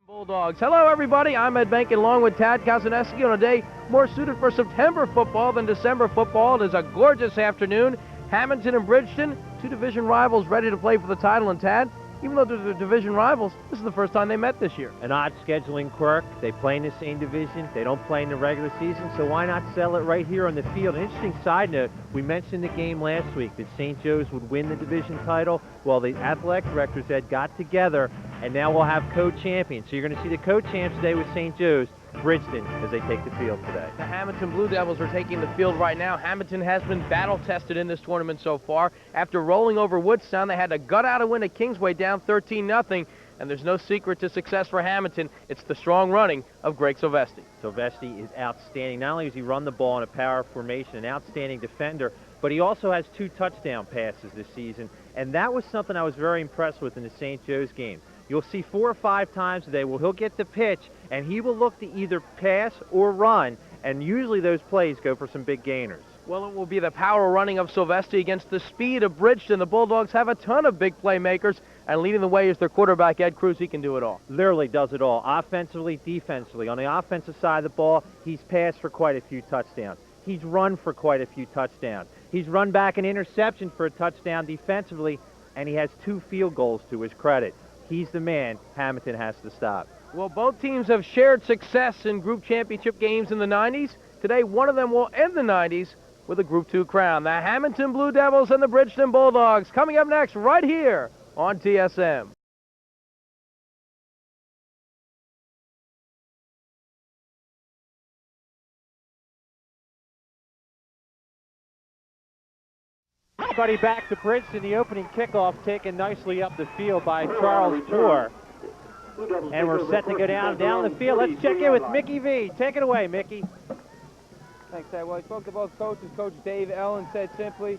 Bulldogs. Hello, everybody. I'm Ed Bank along with Tad Kazaneski on a day more suited for September football than December football. It is a gorgeous afternoon. Hammonton and Bridgeton, two division rivals ready to play for the title. And Tad, even though they're division rivals, this is the first time they met this year. An odd scheduling quirk. They play in the same division. They don't play in the regular season, so why not settle it right here on the field? An interesting side note, we mentioned the game last week that St. Joe's would win the division title. Well, the athletic directors had got together, and now we'll have co-champions. So you're going to see the co-champs today with St. Joe's, Bridgeton, as they take the field today. The Hammonton Blue Devils are taking the field right now. Hammonton has been battle-tested in this tournament so far. After rolling over Woodstown, they had to gut out a win at Kingsway down 13-0. And there's no secret to success for Hammonton. It's the strong running of Greg Silvestri. Silvestri is outstanding. Not only does he run the ball in a power formation, an outstanding defender, but he also has 2 touchdown passes this season. And that was something I was very impressed with in the St. Joe's game. You'll see 4 or 5 times today where he'll get the pitch, and he will look to either pass or run, and usually those plays go for some big gainers. Well, it will be the power running of Silvestri against the speed of Bridgeton. The Bulldogs have a ton of big playmakers, and leading the way is their quarterback, Ed Cruz. He can do it all. Literally does it all, offensively, defensively. On the offensive side of the ball, he's passed for quite a few touchdowns. He's run for quite a few touchdowns. He's run back an interception for a touchdown defensively, and he has 2 field goals to his credit. He's the man Hammonton has to stop. Well, both teams have shared success in group championship games in the 90s. Today, one of them will end the 90s with a Group 2 crown. The Hammonton Blue Devils and the Bridgeton Bulldogs coming up next right here on TSM. Everybody back to Bridgeton. The opening kickoff taken nicely up the field by Charles Poor. And we're set to go down the field. Let's check in with Mickey V. Take it away, Mickey. Thanks, Ed. Well, I spoke to both coaches. Coach Dave Ellen said simply,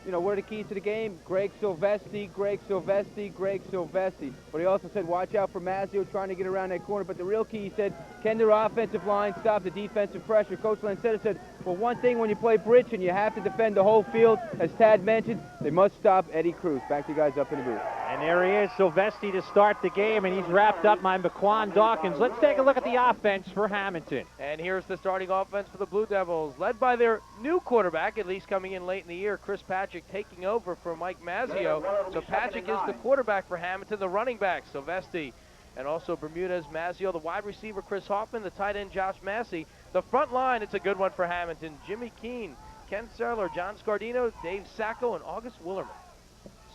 what are the keys to the game? Greg Silvestri, Greg Silvestri, Greg Silvestri. But he also said, watch out for Mazzio trying to get around that corner. But the real key, he said, can their offensive line stop the defensive pressure? Coach Lancetta said, well, one thing when you play Bridgeton, you have to defend the whole field. As Tad mentioned, they must stop Eddie Cruz. Back to you guys up in the booth. And there he is, Silvestri to start the game, and he's wrapped up by McQuan Dawkins. Let's take a look at the offense for Hammonton. And here's the starting offense for the Blue Devils, led by their new quarterback, at least coming in late in the year, Chris Patrick, taking over for Mike Mazzio. So Patrick is the quarterback for Hammonton, the running back, Silvestri, and also Bermudez, Mazzio, the wide receiver, Chris Hoffman, the tight end, Josh Massey. The front line, it's a good one for Hammonton. Jimmy Keene, Ken Serler, John Scardino, Dave Sacco, and August Willerman.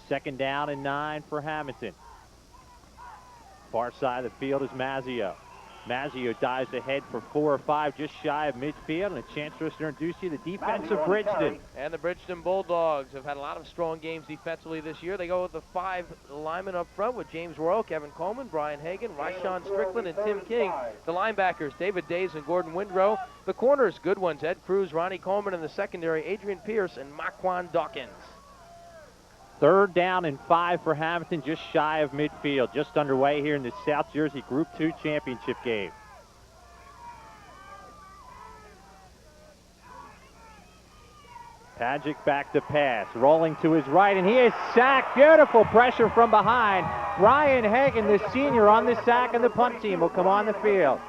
2nd down and 9 for Hammonton. Far side of the field is Mazzio. Mazzio dives ahead for 4 or 5, just shy of midfield, and a chance for us to introduce you to the defense of Bridgeton. And the Bridgeton Bulldogs have had a lot of strong games defensively this year. They go with the 5 linemen up front with James Royal, Kevin Coleman, Brian Hagan, Ryshawn Strickland, and Tim King. The linebackers, David Days and Gordon Windrow. The corners, good ones, Ed Cruz, Ronnie Coleman, and the secondary, Adrian Pierce and McQuan Dawkins. 3rd down and 5 for Hammonton, just shy of midfield, just underway here in the South Jersey Group 2 championship game. Pagic back to pass, rolling to his right, and he is sacked. Beautiful pressure from behind. Brian Hagan, the senior, on the sack, and the punt team will come on the field.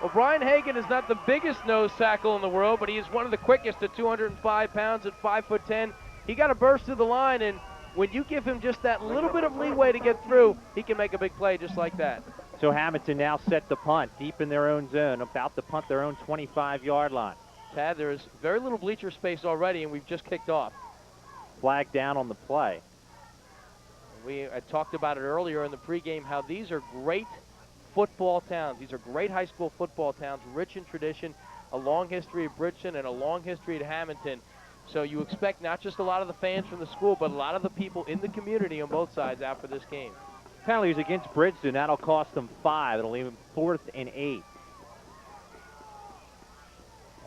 Well, Brian Hagan is not the biggest nose tackle in the world, but he is one of the quickest at 205 pounds at 5'10". He got a burst through the line, and when you give him just that little bit of leeway to get through, he can make a big play just like that. So Hammonton now set the punt deep in their own zone, about to punt their own 25-yard line. Tad, there is very little bleacher space already, and we've just kicked off. Flag down on the play. We had talked about it earlier in the pregame, how these are great football towns. These are great high school football towns, rich in tradition, a long history of Bridgeton and a long history at Hammonton. So you expect not just a lot of the fans from the school, but a lot of the people in the community on both sides out for this game. Penalties against Bridgeton. That'll cost them 5. It'll leave them 4th and 8.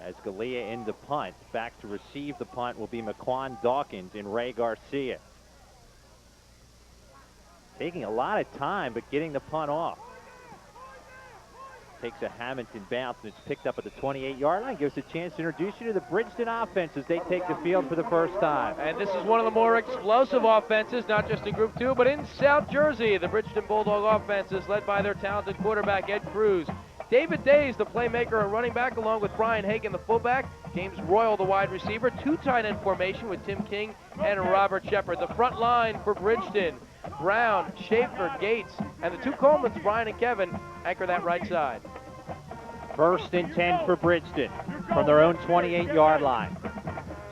As Galea in the punt. Back to receive the punt will be McQuan Dawkins and Ray Garcia. Taking a lot of time, but getting the punt off. takes a Hammonton bounce, and it's picked up at the 28-yard line. Gives us a chance to introduce you to the Bridgeton offense as they take the field for the first time. And this is one of the more explosive offenses, not just in Group 2, but in South Jersey. The Bridgeton Bulldog offense is led by their talented quarterback, Ed Cruz. David Days, the playmaker and running back, along with Brian Hagan, the fullback. James Royal, the wide receiver. Two tight end formation with Tim King and Robert Shepard. The front line for Bridgeton, Brown, Schaefer, Gates, and the two Colemans, Brian and Kevin, anchor that right side. First and 10 for Bridgeton from their own 28-yard line.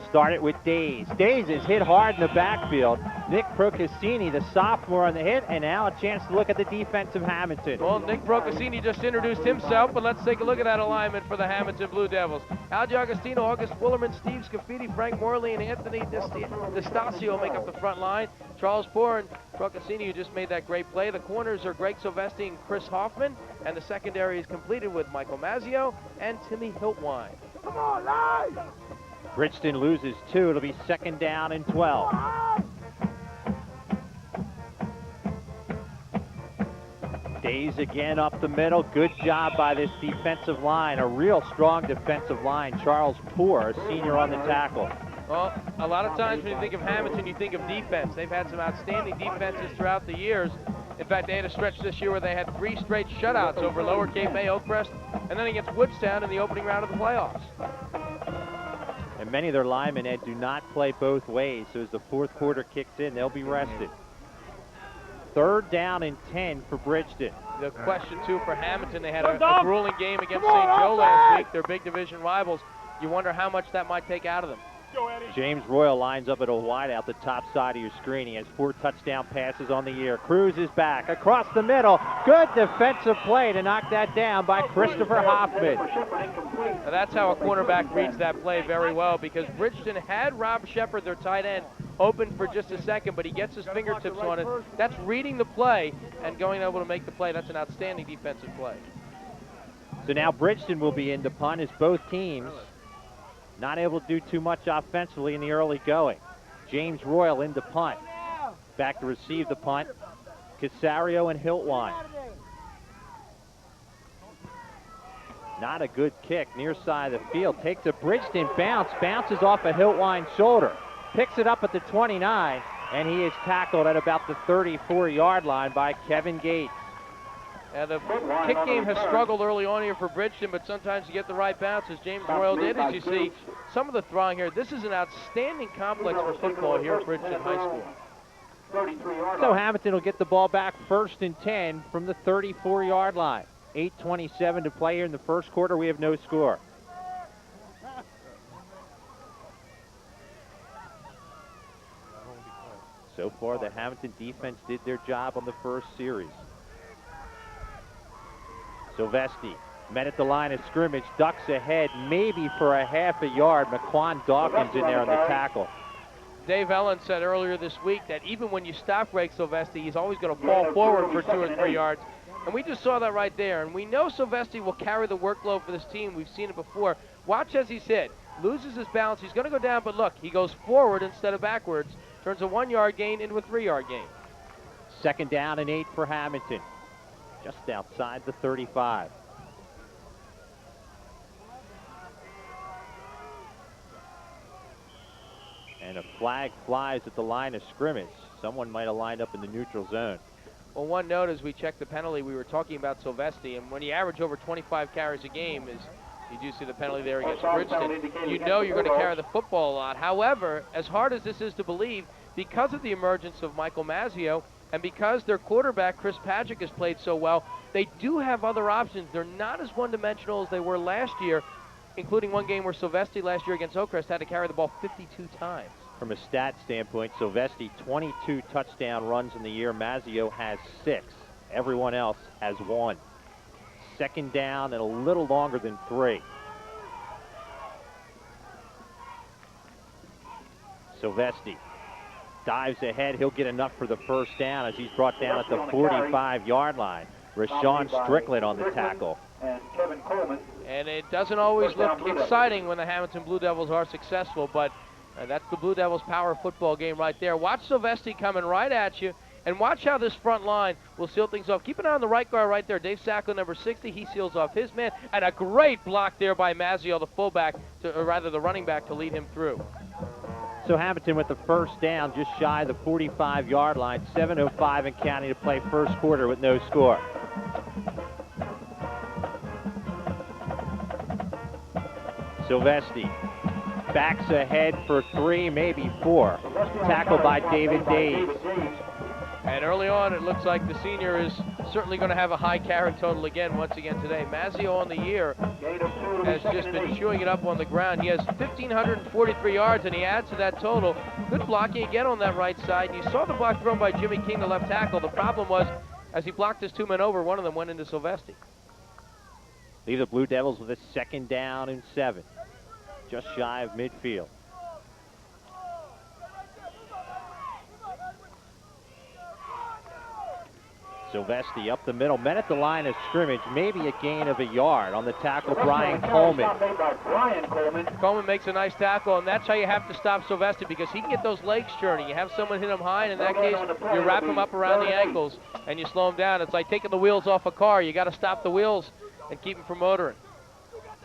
Start it with Days. Days is hit hard in the backfield. Nick Procaccini, the sophomore, on the hit, and now a chance to look at the defense of Hammonton. Well, Nick Procaccini just introduced himself, but let's take a look at that alignment for the Hammonton Blue Devils. Al Giagostino, August Willerman, Steve Scafidi, Frank Morley, and Anthony DeStasio make up the front line. Charles Poor and Procaccini, who just made that great play. The corners are Greg Sylvester and Chris Hoffman, and the secondary is completed with Michael Mazzio and Timmy Hiltwine. Come on, live! Bridgeton loses 2. It'll be second down and 12. Days again up the middle. Good job by this defensive line. A real strong defensive line. Charles Poor, a senior on the tackle. Well, a lot of times when you think of Hammonton, you think of defense. They've had some outstanding defenses throughout the years. In fact, they had a stretch this year where they had 3 straight shutouts over Lower Cape May, Oakcrest, and then against Woodstown in the opening round of the playoffs. And many of their linemen, Ed, do not play both ways, so as the fourth quarter kicks in, they'll be rested. Third down and 10 for Bridgeton. The question, too, for Hammonton, they had a grueling game against St. Joe last week, their big division rivals. You wonder how much that might take out of them. James Royal lines up at a wide out the top side of your screen. He has 4 touchdown passes on the year. Cruz is back across the middle. Good defensive play to knock that down by Christopher Hoffman. Now that's how a cornerback reads that play very well, because Bridgeton had Rob Shepard, their tight end, open for just a second, but he gets his fingertips on it. That's reading the play and going able to make the play. That's an outstanding defensive play. So now Bridgeton will be in to punt as both teams not able to do too much offensively in the early going. James Royal into punt. Back to receive the punt. Casario and Hiltwine. Not a good kick near side of the field. Takes a Bridgeton bounce. Bounces off a Hiltwine's shoulder. Picks it up at the 29, and he is tackled at about the 34-yard line by Kevin Gates. And the kick game has struggled early on here for Bridgeton, but sometimes you get the right bounce, as James Royal did. As you see some of the throwing here, this is an outstanding complex for football here at Bridgeton High School. So Hammonton will get the ball back first and 10 from the 34-yard line. 8:27 to play here in the first quarter. We have no score. So far, the Hammonton defense did their job on the first series. Sylvester met at the line of scrimmage, ducks ahead, maybe for a half a yard. McQuan Dawkins in there on the tackle. Dave Ellen said earlier this week that even when you stop Greg Sylvester, he's always going to fall forward for 2 or 3 yards. And we just saw that right there. And we know Sylvester will carry the workload for this team. We've seen it before. Watch as he's hit. Loses his balance. He's going to go down, but look, he goes forward instead of backwards. Turns a 1-yard gain into a 3-yard gain. Second down and 8 for Hammonton. Just outside the 35. And a flag flies at the line of scrimmage. Someone might have lined up in the neutral zone. Well, one note as we check the penalty, we were talking about Sylvester, and when you average over 25 carries a game, is you do see the penalty there against Bridgeton, you know you're going to carry the football a lot. However, as hard as this is to believe, because of the emergence of Michael Mazzio, and because their quarterback, Chris Patrick, has played so well, they do have other options. They're not as one-dimensional as they were last year, including one game where Sylvester last year against Oakcrest had to carry the ball 52 times. From a stat standpoint, Sylvester 22 touchdown runs in the year. Mazzio has 6. Everyone else has 1. Second down and a little longer than 3. Sylvester dives ahead. He'll get enough for the first down as he's brought down at the 45-yard line. Rashawn Strickland on the tackle. And it doesn't always look exciting when the Hammonton Blue Devils are successful, but that's the Blue Devils' power football game right there. Watch Sylvester coming right at you. And watch how this front line will seal things off. Keep an eye on the right guard right there. Dave Sacco, number 60. He seals off his man. And a great block there by Mazzio, the fullback, or rather the running back, to lead him through. So Hammonton with the first down, just shy of the 45-yard line. 7:05 and counting to play first quarter with no score. Silvestri backs ahead for 3, maybe 4. Tackled by David Days. And early on, it looks like the senior is certainly going to have a high carry total again, once again today. Mazzio on the year has just been chewing it up on the ground. He has 1,543 yards, and he adds to that total. Good blocking again on that right side. You saw the block thrown by Jimmy King, the left tackle. The problem was, as he blocked his 2 men over, one of them went into Silvestri. Leave the Blue Devils with a 2nd down and 7. Just shy of midfield. Silvestri up the middle, met at the line of scrimmage, maybe a gain of a yard on the tackle, Brian Coleman. Coleman makes a nice tackle, and that's how you have to stop Silvestri, because he can get those legs churning. You have someone hit him high, and in that case, you wrap him up around the ankles, and you slow him down. It's like taking the wheels off a car. You got to stop the wheels and keep him from motoring.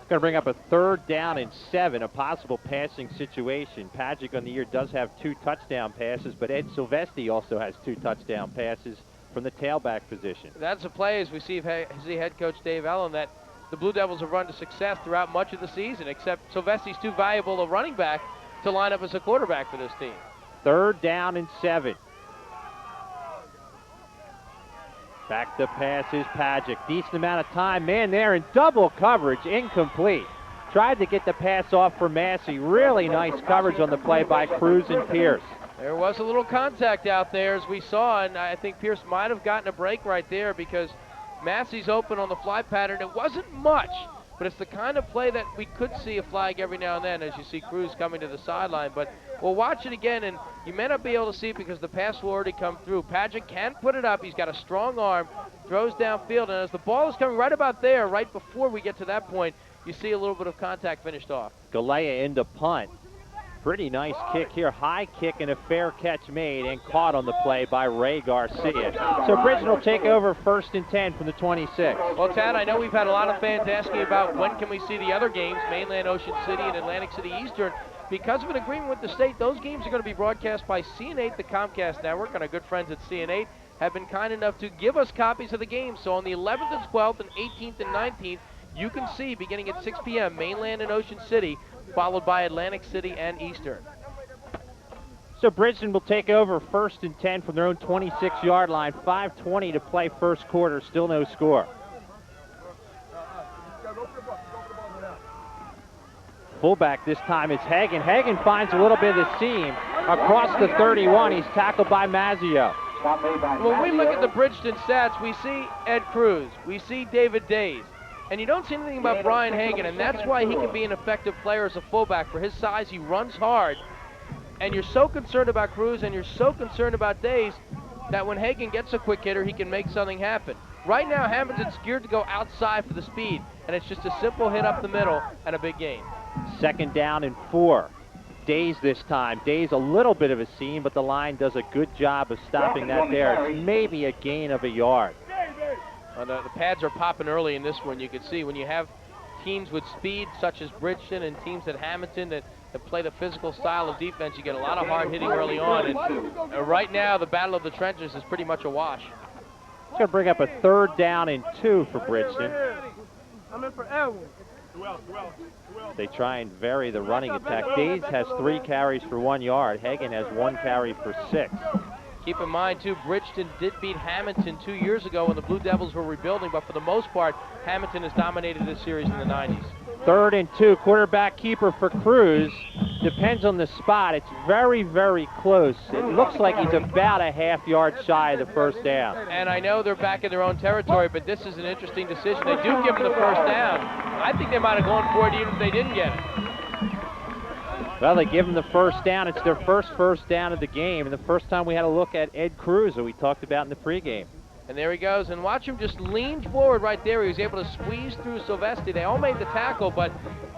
Going to bring up a 3rd down and 7, a possible passing situation. Pagic on the year does have 2 touchdown passes, but Ed Silvestri also has 2 touchdown passes from the tailback position. That's a play, as we see head coach Dave Ellen, that the Blue Devils have run to success throughout much of the season, except Silvestri's too valuable a running back to line up as a quarterback for this team. 3rd down and 7. Back to pass is Pagic. Decent amount of time. Man there in double coverage. Incomplete. Tried to get the pass off for Massey. Really nice coverage on the play by Cruz and Pierce. There was a little contact out there, as we saw, and I think Pierce might have gotten a break right there because Massey's open on the fly pattern. It wasn't much, but it's the kind of play that we could see a flag every now and then, as you see Cruz coming to the sideline. But we'll watch it again, and you may not be able to see it because the pass will already come through. Pagic can put it up. He's got a strong arm, throws downfield, and as the ball is coming right about there, right before we get to that point, you see a little bit of contact finished off. Galea into punt. Pretty nice kick here. High kick and a fair catch made and caught on the play by Ray Garcia. So Bridgeton will take over 1st and 10 from the 26. Well, Tad, I know we've had a lot of fans asking about when can we see the other games, Mainland Ocean City and Atlantic City Eastern. Because of an agreement with the state, those games are going to be broadcast by CN8, the Comcast network, and our good friends at CN8 have been kind enough to give us copies of the games. So on the 11th and 12th and 18th and 19th, you can see, beginning at 6 p.m., Mainland and Ocean City, followed by Atlantic City and Eastern. So Bridgeton will take over 1st and 10 from their own 26-yard line. 5:20 to play first quarter, still no score. Fullback this time is Hagen. Hagen finds a little bit of the seam across the 31. He's tackled by Mazzio. When we look at the Bridgeton stats, we see Ed Cruz, we see David Days, and you don't see anything about Brian Hagen, and that's why he can be an effective player as a fullback. For his size, he runs hard, and you're so concerned about Cruz and you're so concerned about Days that when Hagen gets a quick hitter, he can make something happen. Right now, Hammonton's geared to go outside for the speed, and it's just a simple hit up the middle and a big gain. 2nd down and 4. Days this time. Days a little bit of a seam, but the line does a good job of stopping that there. It's maybe a gain of a yard. The pads are popping early in this one. You can see when you have teams with speed, such as Bridgeton, and teams at Hammonton that play the physical style of defense, you get a lot of hard hitting early on. And right now, the battle of the trenches is pretty much a wash. It's going to bring up a 3rd down and 2 for Bridgeton. I'm in for Elwin. They try and vary the running attack. Days has 3 carries for 1 yard. Hagen has 1 carry for 6. Keep in mind, too, Bridgeton did beat Hammonton 2 years ago when the Blue Devils were rebuilding, but for the most part, Hammonton has dominated this series in the 90s. 3rd and 2, quarterback keeper for Cruz. Depends on the spot. It's very, very close. It looks like he's about a half-yard shy of the 1st down. And I know they're back in their own territory, but this is an interesting decision. They do give him the 1st down. I think they might have gone for it even if they didn't get it. Well, they give him the 1st down. It's their first down of the game, and the first time we had a look at Ed Cruz, who we talked about in the pregame. And there he goes, and watch him just lean forward right there. He was able to squeeze through Silvestri. They all made the tackle, but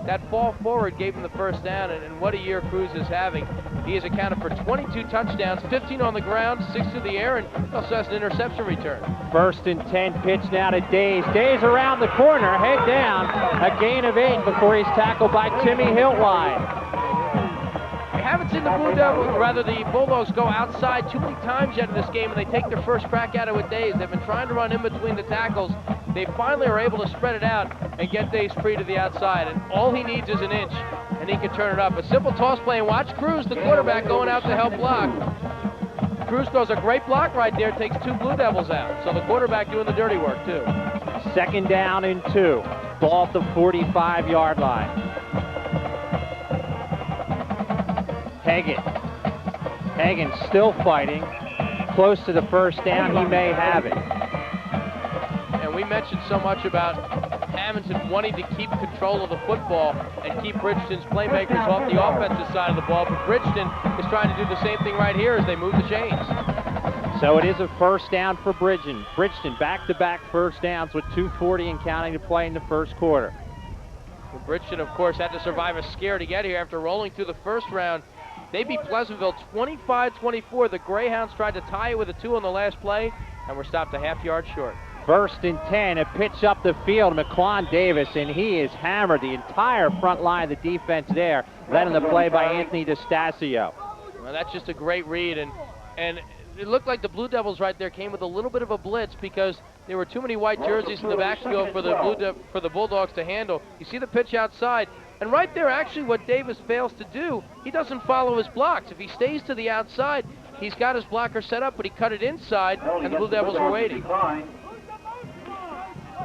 that fall forward gave him the 1st down, and what a year Cruz is having. He has accounted for 22 touchdowns, 15 on the ground, 6 through the air, and also has an interception return. 1st and 10 pitch now to Days. Days around the corner, head down, a gain of 8 before he's tackled by Timmy Hiltwine. We haven't seen the the Bulldogs go outside too many times yet in this game, and they take their first crack at it with Days. They've been trying to run in between the tackles. They finally are able to spread it out and get Days free to the outside, and all he needs is an inch, and he can turn it up. A simple toss play, and watch Cruz, the quarterback, going out to help block. Cruz throws a great block right there, takes 2 Blue Devils out, so the quarterback doing the dirty work, too. 2nd down and 2, ball at the 45-yard line. Hagan still fighting, close to the first down, he may have it. And we mentioned so much about Hammonton wanting to keep control of the football and keep Bridgeton's playmakers off the offensive side of the ball, but Bridgeton is trying to do the same thing right here as they move the chains. So it is a 1st down for Bridgeton. Bridgeton back-to-back 1st downs with 2:40 and counting to play in the 1st quarter. Well, Bridgeton, of course, had to survive a scare to get here after rolling through the 1st round. They beat Pleasantville 25-24. The Greyhounds tried to tie it with a 2 on the last play, and were stopped a half-yard short. 1st and 10, a pitch up the field, McQuan Davis, and he is hammered. The entire front line of the defense there, led in the play by Anthony DeStasio. Well, that's just a great read, and it looked like the Blue Devils right there came with a little bit of a blitz because there were too many white jerseys in the backfield for the Bulldogs to handle. You see the pitch outside, and right there, actually, what Davis fails to do, he doesn't follow his blocks. If he stays to the outside, he's got his blocker set up, but he cut it inside, and the Blue Devils were waiting.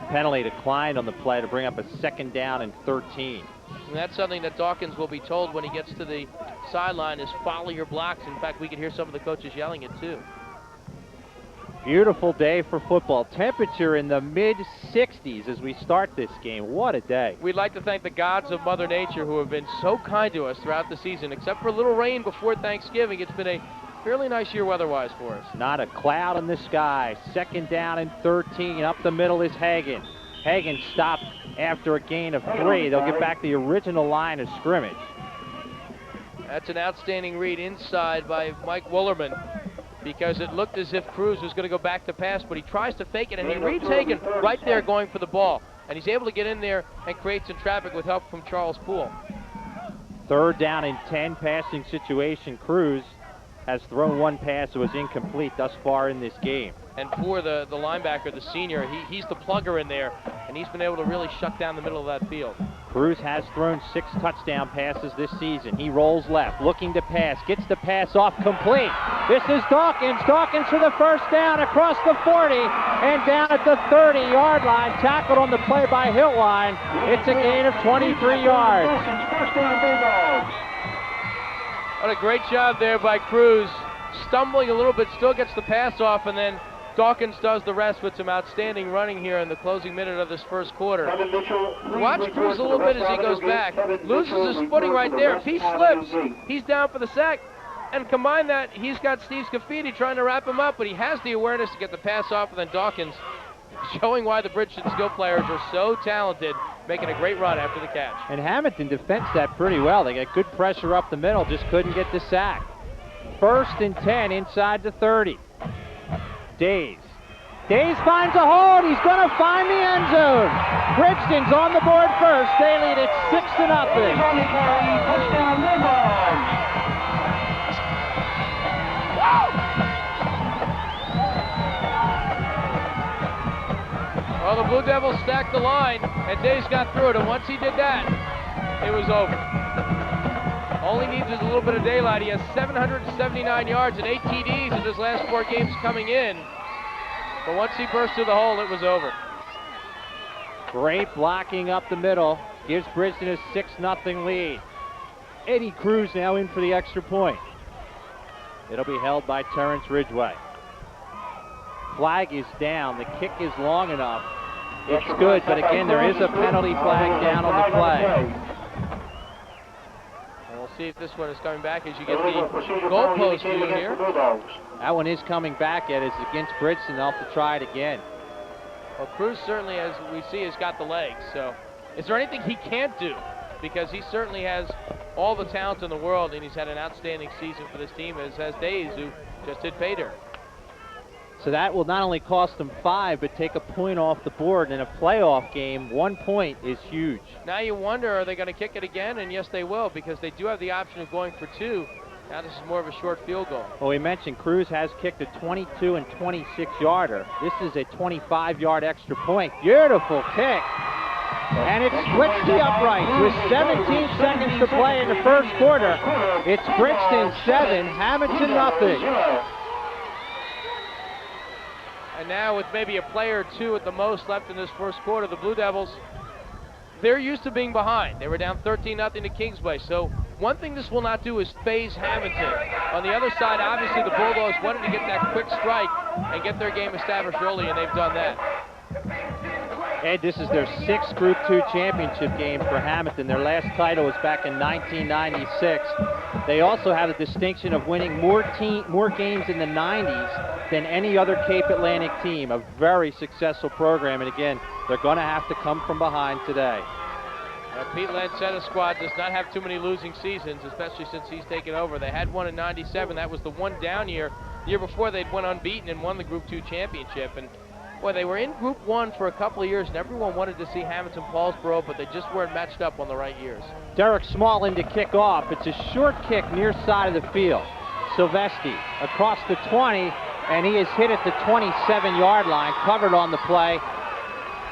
Penalty declined on the play to bring up a 2nd down and 13. And that's something that Dawkins will be told when he gets to the sideline is follow your blocks. In fact, we could hear some of the coaches yelling it too. Beautiful day for football. Temperature in the mid-60s as we start this game. What a day. We'd like to thank the gods of Mother Nature who have been so kind to us throughout the season. Except for a little rain before Thanksgiving, it's been a fairly nice year weather-wise for us. Not a cloud in the sky. 2nd down and 13. Up the middle is Hagan. Hagan stopped after a gain of 3. They'll get back the original line of scrimmage. That's an outstanding read inside by Mike Woolerman, because it looked as if Cruz was going to go back to pass, but he tries to fake it, and he reads Hagan right there going for the ball. And he's able to get in there and create some traffic with help from Charles Poole. 3rd down and 10 passing situation. Cruz has thrown 1 pass that was incomplete thus far in this game. And for the linebacker, the senior, he's the plugger in there, and he's been able to really shut down the middle of that field. Cruz has thrown 6 touchdown passes this season. He rolls left, looking to pass, gets the pass off complete. This is Dawkins. Dawkins for the 1st down across the 40 and down at the 30-yard line. Tackled on the play by Hiltwine. It's a gain of 23 yards. What a great job there by Cruz. Stumbling a little bit, still gets the pass off, and then Dawkins does the rest with some outstanding running here in the closing minute of this 1st quarter. Watch Cruz a little bit as he goes back. Loses his footing right there. If he slips, he's down for the sack. And combine that, he's got Steve Scafidi trying to wrap him up, but he has the awareness to get the pass off, and then Dawkins showing why the Bridgeton skill players are so talented, making a great run after the catch. And Hammonton defends that pretty well. They got good pressure up the middle, just couldn't get the sack. 1st and 10 inside the 30. Days finds a hold. He's going to find the end zone. Bridgeton's on the board first. They lead it 6-0. Well, the Blue Devils stacked the line, and Days got through it, and once he did that, it was over. All he needs is a little bit of daylight. He has 779 yards and 8 TDs in his last 4 games coming in. But once he burst through the hole, it was over. Great blocking up the middle. Gives Bridgeton a 6-0 lead. Eddie Cruz now in for the extra point. It'll be held by Terrence Ridgway. Flag is down. The kick is long enough. It's good, but again, there is a penalty flag down on the play. We'll see if this one is coming back as you get the goalpost view here. That one is coming back, Ed. It's against Bridgeton. They'll have to try it again. Well, Cruz certainly, as we see, has got the legs. So is there anything he can't do? Because he certainly has all the talent in the world, and he's had an outstanding season for this team, as has Days, who just hit pay dirt. So that will not only cost them 5, but take a point off the board. In a playoff game, 1 point is huge. Now you wonder, are they going to kick it again? And yes, they will, because they do have the option of going for 2. Now this is more of a short field goal. Well, we mentioned Cruz has kicked a 22 and 26-yarder. This is a 25-yard extra point. Beautiful kick. And it splits the uprights with 17 seconds to play in the first quarter. It's Bridgeton 7, Hammonton nothing. And now with maybe a play or 2 at the most left in this first quarter, the Blue Devils, they're used to being behind. They were down 13-0 to Kingsway. So one thing this will not do is phase Hammonton. On the other side, obviously the Bulldogs wanted to get that quick strike and get their game established early, and they've done that. Ed, this is their 6th Group 2 championship game for Hammonton. Their last title was back in 1996. They also have the distinction of winning more games in the 90s than any other Cape Atlantic team. A very successful program, and again, they're going to have to come from behind today. Pete Lancetta's squad does not have too many losing seasons, especially since he's taken over. They had one in '97. That was the one down year. The year before, they'd went unbeaten and won the Group 2 championship. And boy, they were in Group 1 for a couple of years, and everyone wanted to see Hammonton-Paulsboro, but they just weren't matched up on the right years. Derek Small in to kick off. It's a short kick near side of the field. Silvestri across the 20, and he is hit at the 27-yard line, covered on the play,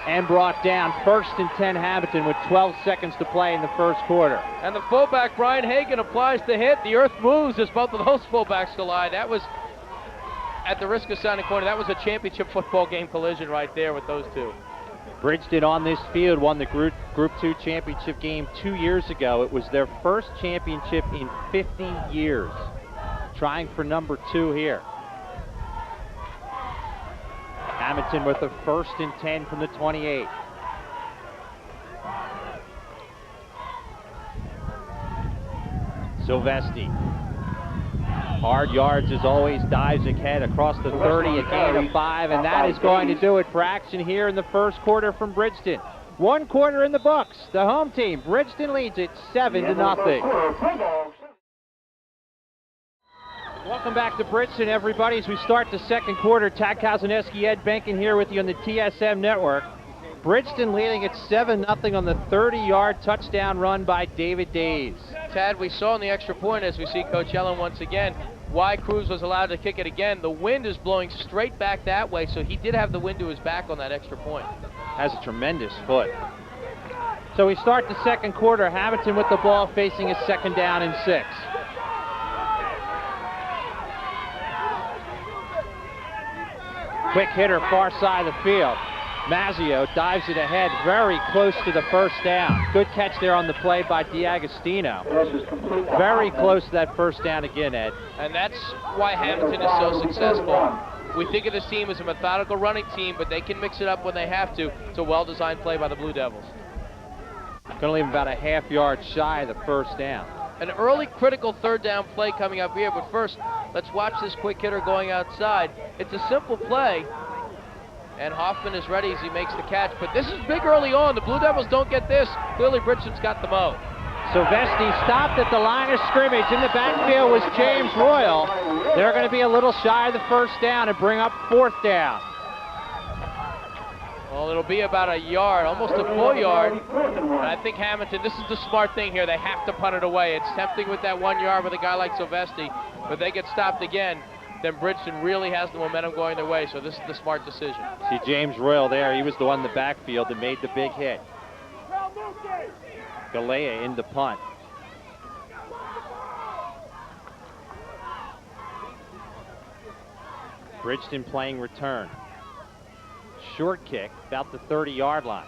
and brought down. 1st and 10 Hammonton with 12 seconds to play in the first quarter. And the fullback, Brian Hagan, applies the hit. The earth moves as both of those fullbacks collide. That was, at the risk of sounding corny, that was a championship football game collision right there with those two. Bridgeton on this field won the Group 2 championship game 2 years ago. It was their first championship in 50 years. Trying for number 2 here. Hammonton with a 1st and 10 from the 28. Silvestri. Hard yards as always, dives ahead across the 30, a gain of 5, and that is going to do it for action here in the first quarter from Bridgeton. 1 quarter in the books. The home team, Bridgeton, leads it 7-0. Welcome back to Bridgeton, everybody, as we start the second quarter. Tad Kazanowski, Ed Benkin here with you on the TSM Network. Bridgeton leading at 7-0 on the 30-yard touchdown run by David Days. Tad, we saw in the extra point, as we see Coach Ellen once again, why Cruz was allowed to kick it again. The wind is blowing straight back that way, so he did have the wind to his back on that extra point. Has a tremendous foot. So we start the second quarter. Hammonton with the ball facing a 2nd down and 6. Quick hitter far side of the field. Mazzio dives it ahead, very close to the first down. Good catch there on the play by D'Agostino. Very close to that first down again, Ed. And that's why Hammonton is so successful. We think of this team as a methodical running team, but they can mix it up when they have to. It's a well-designed play by the Blue Devils. Going to leave about a half-yard shy of the first down. An early critical 3rd down play coming up here, but first, let's watch this quick hitter going outside. It's a simple play, and Hoffman is ready as he makes the catch, but this is big early on. The Blue Devils don't get this. Clearly, Bridgeton's got the mo. Silvestri stopped at the line of scrimmage. In the backfield was James Royal. They're going to be a little shy of the first down and bring up 4th down. Well, it'll be about a yard, almost a full yard. And I think Hammonton, this is the smart thing here. They have to punt it away. It's tempting with that 1 yard with a guy like Silvestri, but they get stopped again, then Bridgeton really has the momentum going their way, so this is the smart decision. See James Royal there. He was the one in the backfield that made the big hit. Galea in the punt. Bridgeton playing return. Short kick, about the 30-yard line.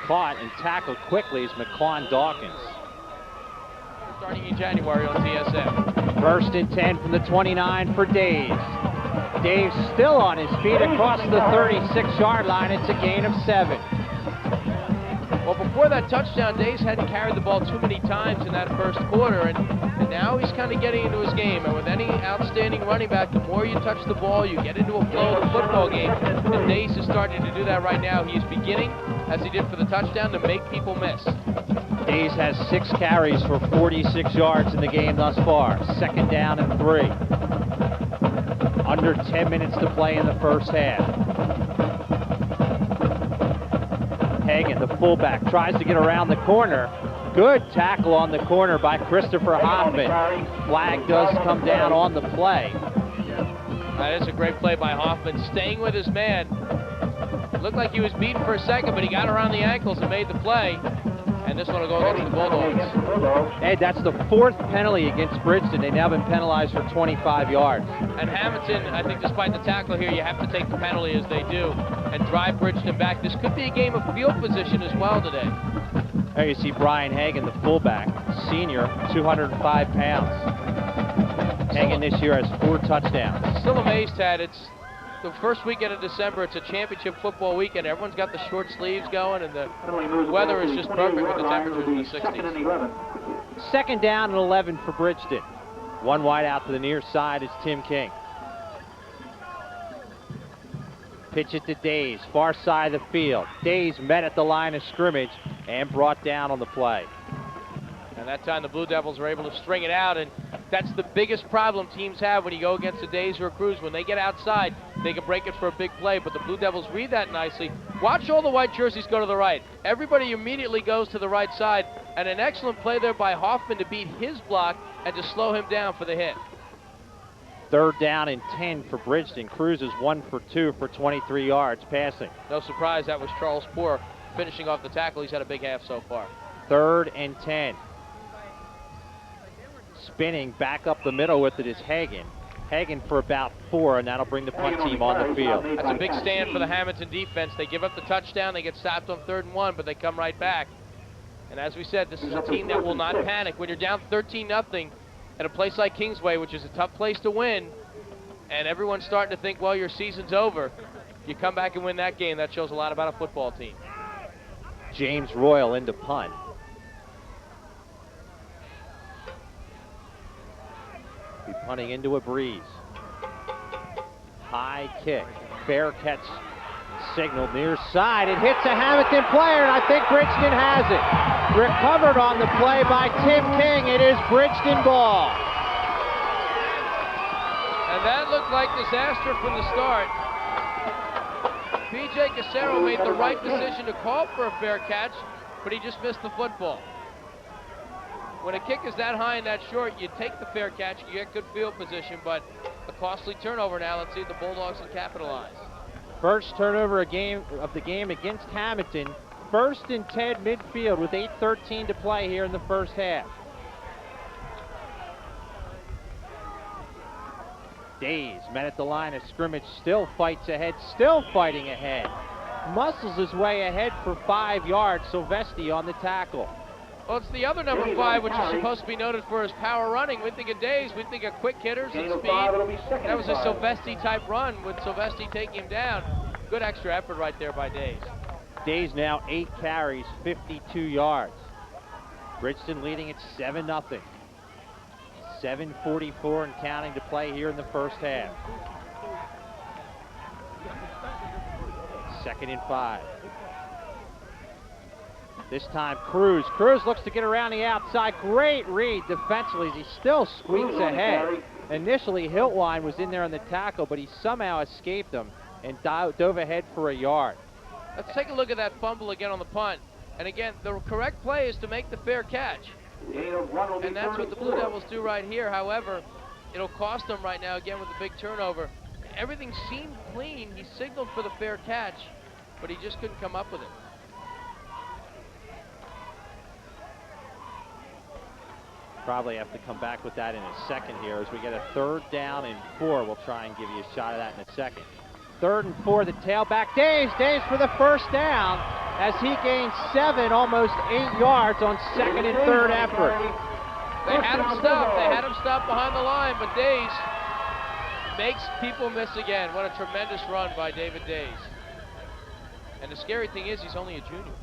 Caught and tackled quickly is McQuan Dawkins. Starting in January on TSM. 1st and 10 from the 29 for Daves. Daves still on his feet across the 36-yard line. It's a gain of 7. Well, before that touchdown, Days hadn't carried the ball too many times in that first quarter, and now he's kind of getting into his game. And with any outstanding running back, the more you touch the ball, you get into a flow of the football game. And Days is starting to do that right now. He is beginning, as he did for the touchdown, to make people miss. Days has 6 carries for 46 yards in the game thus far. 2nd down and 3. Under 10 minutes to play in the first half. Hagan, the fullback, tries to get around the corner. Good tackle on the corner by Christopher Hoffman. Flag does come down on the play. That is a great play by Hoffman, staying with his man. Looked like he was beaten for a second, but he got around the ankles and made the play. And this one will go against the Bulldogs. Hey, that's the 4th penalty against Bridgeton. They've now been penalized for 25 yards. And Hammonton, I think despite the tackle here, you have to take the penalty as they do and drive Bridgeton back. This could be a game of field position as well today. There you see Brian Hagan, the fullback, senior, 205 pounds. Hagan this year has 4 touchdowns. Still amazed, Tad. It's the first weekend of December. It's a championship football weekend. Everyone's got the short sleeves going, and the weather is just perfect with the temperatures in the 60s. 2nd down and 11 for Bridgeton. 1 wide out to the near side is Tim King. Pitch it to Days, far side of the field. Days met at the line of scrimmage and brought down on the play. And that time the Blue Devils were able to string it out, and that's the biggest problem teams have when you go against the Days or a Crews. When they get outside, they can break it for a big play, but the Blue Devils read that nicely. Watch all the white jerseys go to the right. Everybody immediately goes to the right side, and an excellent play there by Hoffman to beat his block and to slow him down for the hit. 3rd down and 10 for Bridgeton. Cruz is 1 for 2 for 23 yards passing. No surprise, that was Charles Poor finishing off the tackle. He's had a big half so far. 3rd and 10. Spinning back up the middle with it is Hagan. Hagan for about 4, and that'll bring the punt team on the field. That's a big stand for the Hammonton defense. They give up the touchdown, they get stopped on 3rd and 1, but they come right back. And as we said, this is a team that will not panic. When you're down 13-0 at a place like Kingsway, which is a tough place to win, and everyone's starting to think, well, your season's over, you come back and win that game. That shows a lot about a football team. James Royal into punt. Be punting into a breeze. High kick. Fair catch signaled near side. It hits a Hammonton player, and I think Bridgeton has it. Recovered on the play by Tim King. It is Bridgeton ball. And that looked like disaster from the start. P.J. Casero made the right decision to call for a fair catch, but he just missed the football. When a kick is that high and that short, you take the fair catch, you get good field position, but a costly turnover now. Let's see if the Bulldogs can capitalize. First turnover of the game against Hammonton. 1st and 10 midfield with 8:13 to play here in the first half. Days met at the line of scrimmage, still fights ahead, still fighting ahead. Muscles his way ahead for 5 yards. Silvesti on the tackle. Well, it's the other number 5, which is supposed to be noted for his power running. We think of Days, we think of quick hitters and speed. That was a Silvesti type run with Silvesti taking him down. Good extra effort right there by Days. Days now 8 carries, 52 yards. Bridgeton leading at 7-0. 7:44 and counting to play here in the first half. 2nd and 5. This time Cruz. Cruz looks to get around the outside. Great read defensively as he still squeaks ahead. Initially, Hiltwine was in there on the tackle, but he somehow escaped him and dove ahead for a yard. Let's take a look at that fumble again on the punt. And again, the correct play is to make the fair catch. And that's what the Blue Devils do right here. However, it'll cost them right now again with the big turnover. Everything seemed clean. He signaled for the fair catch, but he just couldn't come up with it. Probably have to come back with that in a second here as we get a 3rd down and 4. We'll try and give you a shot of that in a second. 3rd and 4, the tailback. Days for the first down as he gains 7, almost 8 yards on 2nd and 3rd effort. They had him stopped. They had him stopped behind the line, but Days makes people miss again. What a tremendous run by David Days. And the scary thing is he's only a junior.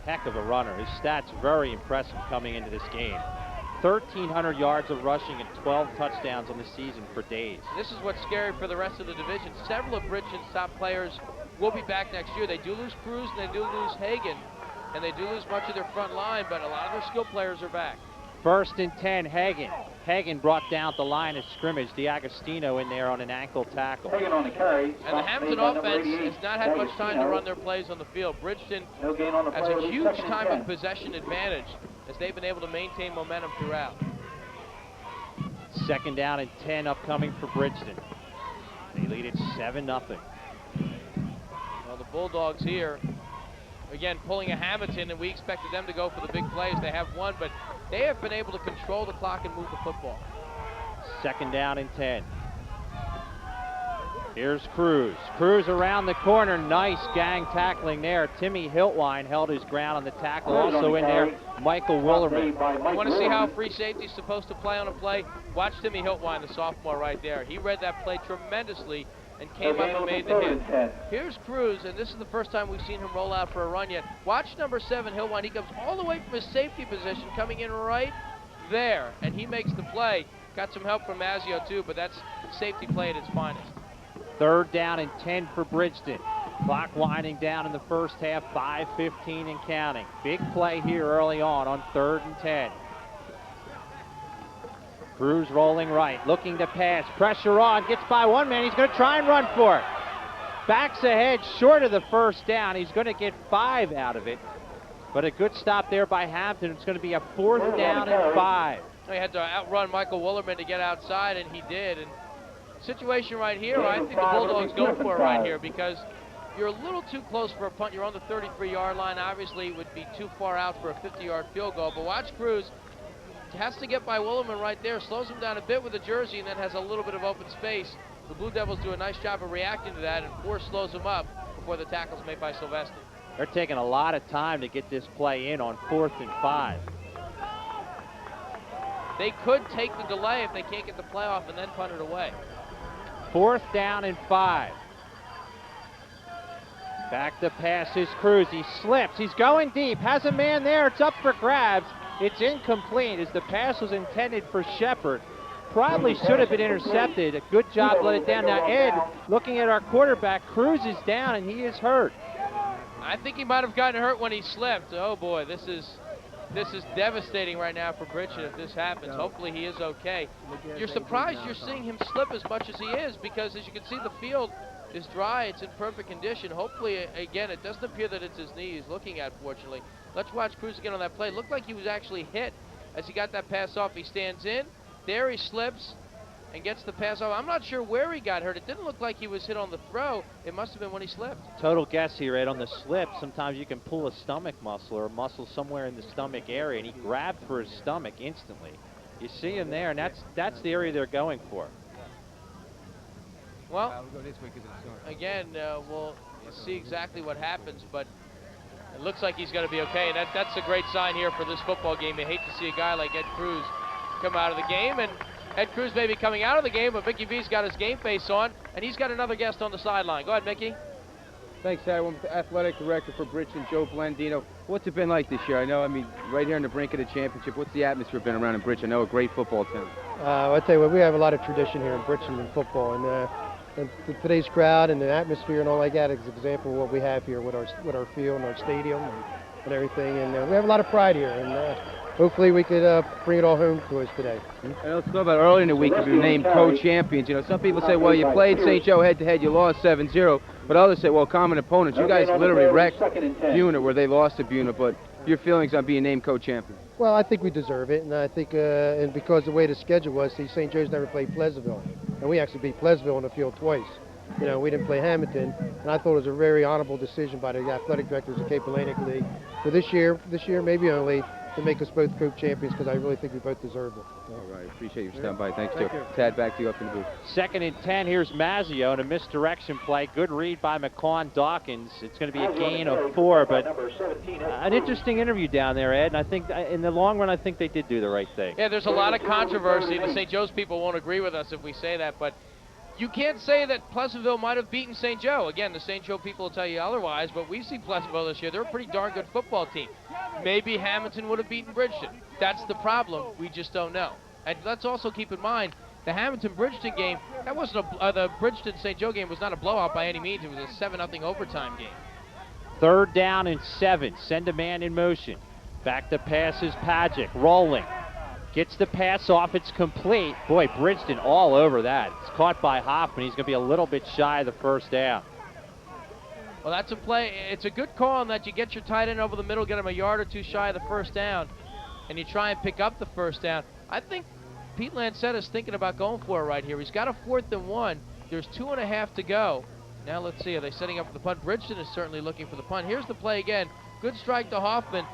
heck of a runner. His stats very impressive coming into this game. 1,300 yards of rushing and 12 touchdowns on the season for days. This is what's scary for the rest of the division. Several of Bridgeton's top players will be back next year. They do lose Cruz and they do lose Hagan, and they do lose much of their front line, but a lot of their skill players are back. 1st and 10, Hagan. Hagan brought down the line of scrimmage. DiAgostino in there on an ankle tackle. And the Hammonton offense has not had much time to run their plays on the field. Bridgeton has a huge time of possession advantage as they've been able to maintain momentum throughout. 2nd down and 10 upcoming for Bridgeton. They lead it 7-0. Well, the Bulldogs here, again, pulling a Hammonton, and we expected them to go for the big plays. They have won, but they have been able to control the clock and move the football. 2nd down and 10. Here's Cruz. Cruz around the corner. Nice gang tackling there. Timmy Hiltwine held his ground on the tackle. Also in there, Michael Willerman. You want to see how free safety is supposed to play on a play? Watch Timmy Hiltwine, the sophomore right there. He read that play tremendously and came up and made the hit. Here's Cruz, and this is the first time we've seen him roll out for a run yet. Watch number 7, Hiltwine. He comes all the way from his safety position, coming in right there, and he makes the play. Got some help from Mazzio too, but that's safety play at its finest. 3rd down and 10 for Bridgeton. Clock winding down in the first half, 5:15 and counting. Big play here early on 3rd and 10. Cruz rolling right, looking to pass, pressure on, gets by one man, he's going to try and run for it. Backs ahead, short of the 1st down, he's going to get 5 out of it. But a good stop there by Hampton. It's going to be a 4th down and 5. He had to outrun Michael Willerman to get outside, and he did. And situation right here, I think the Bulldogs go for it right here because you're a little too close for a punt. You're on the 33-yard line. Obviously, it would be too far out for a 50-yard field goal. But watch Cruz. Has to get by Willerman right there, slows him down a bit with the jersey, and then has a little bit of open space. The Blue Devils do a nice job of reacting to that, and Force slows him up before the tackle's made by Sylvester. They're taking a lot of time to get this play in on 4th and 5. They could take the delay if they can't get the play off and then punt it away. 4th down and 5. Back to pass is Cruz. He slips. He's going deep. Has a man there. It's up for grabs. It's incomplete as the pass was intended for Shepard. Probably should have been intercepted. A good job to let it down. Now, Ed, looking at our quarterback, Cruz is down and he is hurt. I think he might have gotten hurt when he slipped. Oh boy, this is devastating right now for Bridgeton if this happens. Hopefully he is okay. You're surprised you're seeing him slip as much as he is because as you can see the field is dry, it's in perfect condition. Hopefully, again, it doesn't appear that it's his knee he's looking at, fortunately. Let's watch Cruz again on that play. Looked like he was actually hit as he got that pass off. He stands in, there he slips and gets the pass off. I'm not sure where he got hurt. It didn't look like he was hit on the throw. It must have been when he slipped. Total guess here, Ed, on the slip. Sometimes you can pull a stomach muscle or a muscle somewhere in the stomach area, and he grabbed for his stomach instantly. You see him there, and that's the area they're going for. Well, again, we'll see exactly what happens, but it looks like he's going to be okay, and that's a great sign here for this football game. You hate to see a guy like Ed Cruz come out of the game, and Ed Cruz may be coming out of the game, but Mickey V's got his game face on, and he's got another guest on the sideline. Go ahead, Mickey. Thanks, Ed. I'm the athletic director for Bridgeton, Joe Blandino. What's it been like this year? I know, right here on the brink of the championship, what's the atmosphere been around in Bridgeton? I know a great football team. I'll tell you what, we have a lot of tradition here in Bridgeton in football, and today's crowd and the atmosphere and all like that is an example of what we have here with our field and our stadium and everything. And we have a lot of pride here, and hopefully we could bring it all home to us today. And let's talk about early in the week, you were named co-champions. You know, some people say, well, you played St. Joe head-to-head, you lost 7-0. But others say, well, common opponents. You guys literally wrecked Buna where they lost to Buna. But your feelings on being named co-champion? Well, I think we deserve it, and I think, and because the way the schedule was, see, St. Joe's never played Pleasantville, and we actually beat Pleasantville on the field twice. You know, we didn't play Hammonton, and I thought it was a very honorable decision by the athletic directors of Cape Atlantic League for this year maybe only, to make us both co-champions, because I really think we both deserve it. All right, appreciate you stopping by. Thanks, Joe. Tad, back to you up in the booth. 2nd and 10, here's Mazzio and a misdirection play. Good read by McCawn Dawkins. It's going to be a gain of 4, but an interesting interview down there, Ed, and I think in the long run, I think they did do the right thing. Yeah, there's a lot of controversy. The St. Joe's people won't agree with us if we say that, but you can't say that Pleasantville might have beaten St. Joe. Again, the St. Joe people will tell you otherwise, but we see Pleasantville this year. They're a pretty darn good football team. Maybe Hammonton would have beaten Bridgeton. That's the problem. We just don't know. And let's also keep in mind, the Hammonton-Bridgeton game, that wasn't the Bridgeton-St. Joe game was not a blowout by any means. It was a 7-0 overtime game. 3rd down and 7. Send a man in motion. Back to pass is Pagic, rolling. Gets the pass off, it's complete. Boy, Bridgeton all over that. It's caught by Hoffman. He's going to be a little bit shy of the 1st down. Well, that's a play. It's a good call in that you get your tight end over the middle, get him a yard or two shy of the 1st down, and you try and pick up the 1st down. I think Pete Lancetta's thinking about going for it right here. He's got a 4th and 1. There's 2.5 to go. Now let's see, are they setting up for the punt? Bridgeton is certainly looking for the punt. Here's the play again. Good strike to Hoffman.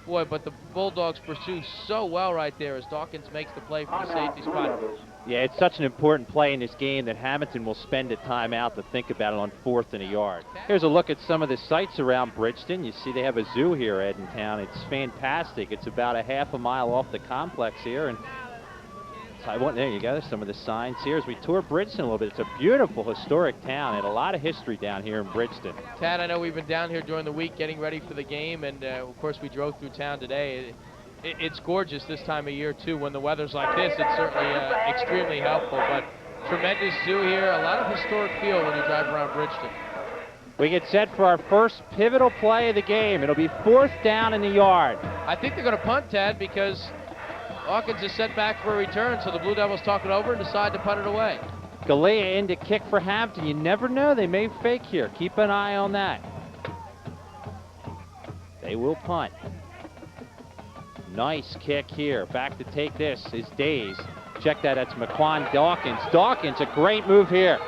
Boy, but the Bulldogs pursue so well right there as Dawkins makes the play for the safety spot. Yeah, it's such an important play in this game that Hammonton will spend a timeout to think about it on 4th and a yard. Here's a look at some of the sights around Bridgeton. You see they have a zoo here, Ed, in town. It's fantastic. It's about a half a mile off the complex here, and there you go. There's some of the signs here as we tour Bridgeton a little bit. It's a beautiful historic town and a lot of history down here in Bridgeton. Tad, I know we've been down here during the week getting ready for the game, and of course we drove through town today. It's gorgeous this time of year too. When the weather's like this, it's certainly extremely helpful. But tremendous zoo here, a lot of historic feel when you drive around Bridgeton. We get set for our first pivotal play of the game. It'll be 4th down in the yard. I think they're going to punt, Tad, because Hawkins is set back for a return, so the Blue Devils talk it over and decide to punt it away. Galea in to kick for Hampton. You never know, they may fake here. Keep an eye on that. They will punt. Nice kick here. Back to take this is Days. Check that, that's McQuan Dawkins. Dawkins, a great move here.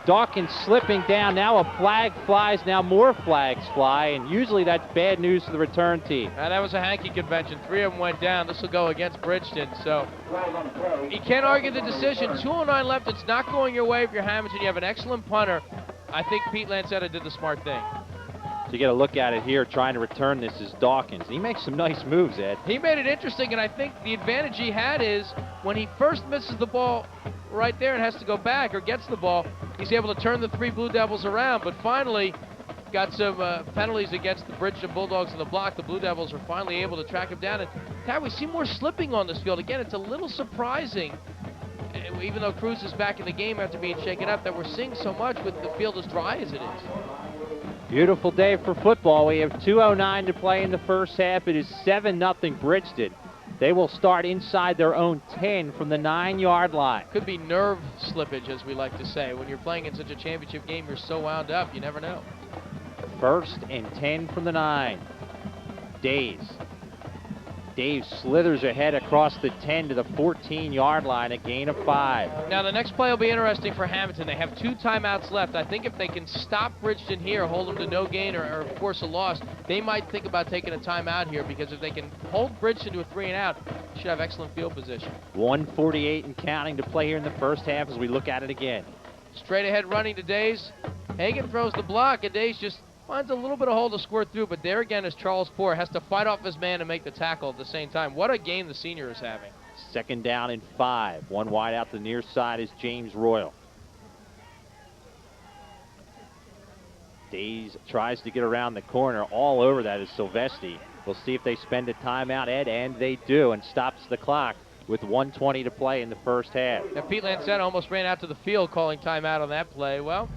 Dawkins slipping down. Now a flag flies. Now more flags fly, and usually that's bad news for the return team. That was a hanky convention. 3 of them went down. This will go against Bridgeton. So you can't argue the decision. 2:09 left. It's not going your way if you're Hammonton. You have an excellent punter. I think Pete Lancetta did the smart thing. So you get a look at it here, trying to return this is Dawkins. He makes some nice moves, Ed. He made it interesting, and I think the advantage he had is when he first misses the ball right there and has to go back or gets the ball, he's able to turn the 3 Blue Devils around, but finally got some penalties against the Bridgeton Bulldogs in the block. The Blue Devils are finally able to track him down, and Tad, we see more slipping on this field. Again, it's a little surprising, even though Cruz is back in the game after being shaken up, that we're seeing so much with the field as dry as it is. Beautiful day for football. We have 2:09 to play in the 1st half. It is 7-0 Bridgeton. They will start inside their own 10 from the 9-yard line. Could be nerve slippage, as we like to say. When you're playing in such a championship game, you're so wound up, you never know. 1st and 10 from the 9. Days slithers ahead across the 10 to the 14-yard line, a gain of 5. Now the next play will be interesting for Hammonton. They have 2 timeouts left. I think if they can stop Bridgeton here, hold them to no gain or force a loss, they might think about taking a timeout here, because if they can hold Bridgeton to a 3 and out, they should have excellent field position. 1:48 and counting to play here in the 1st half as we look at it again. Straight ahead running to Days. Hagan throws the block, and Days just finds a little bit of hole to squirt through, but there again is Charles Poor. Has to fight off his man and make the tackle at the same time. What a game the senior is having. 2nd down and 5. One wide out the near side is James Royal. Days tries to get around the corner. All over that is Silvestri. We'll see if they spend a timeout, Ed, and they do, and stops the clock with 1:20 to play in the 1st half. Now, Pete Lancetta almost ran out to the field calling timeout on that play. Well,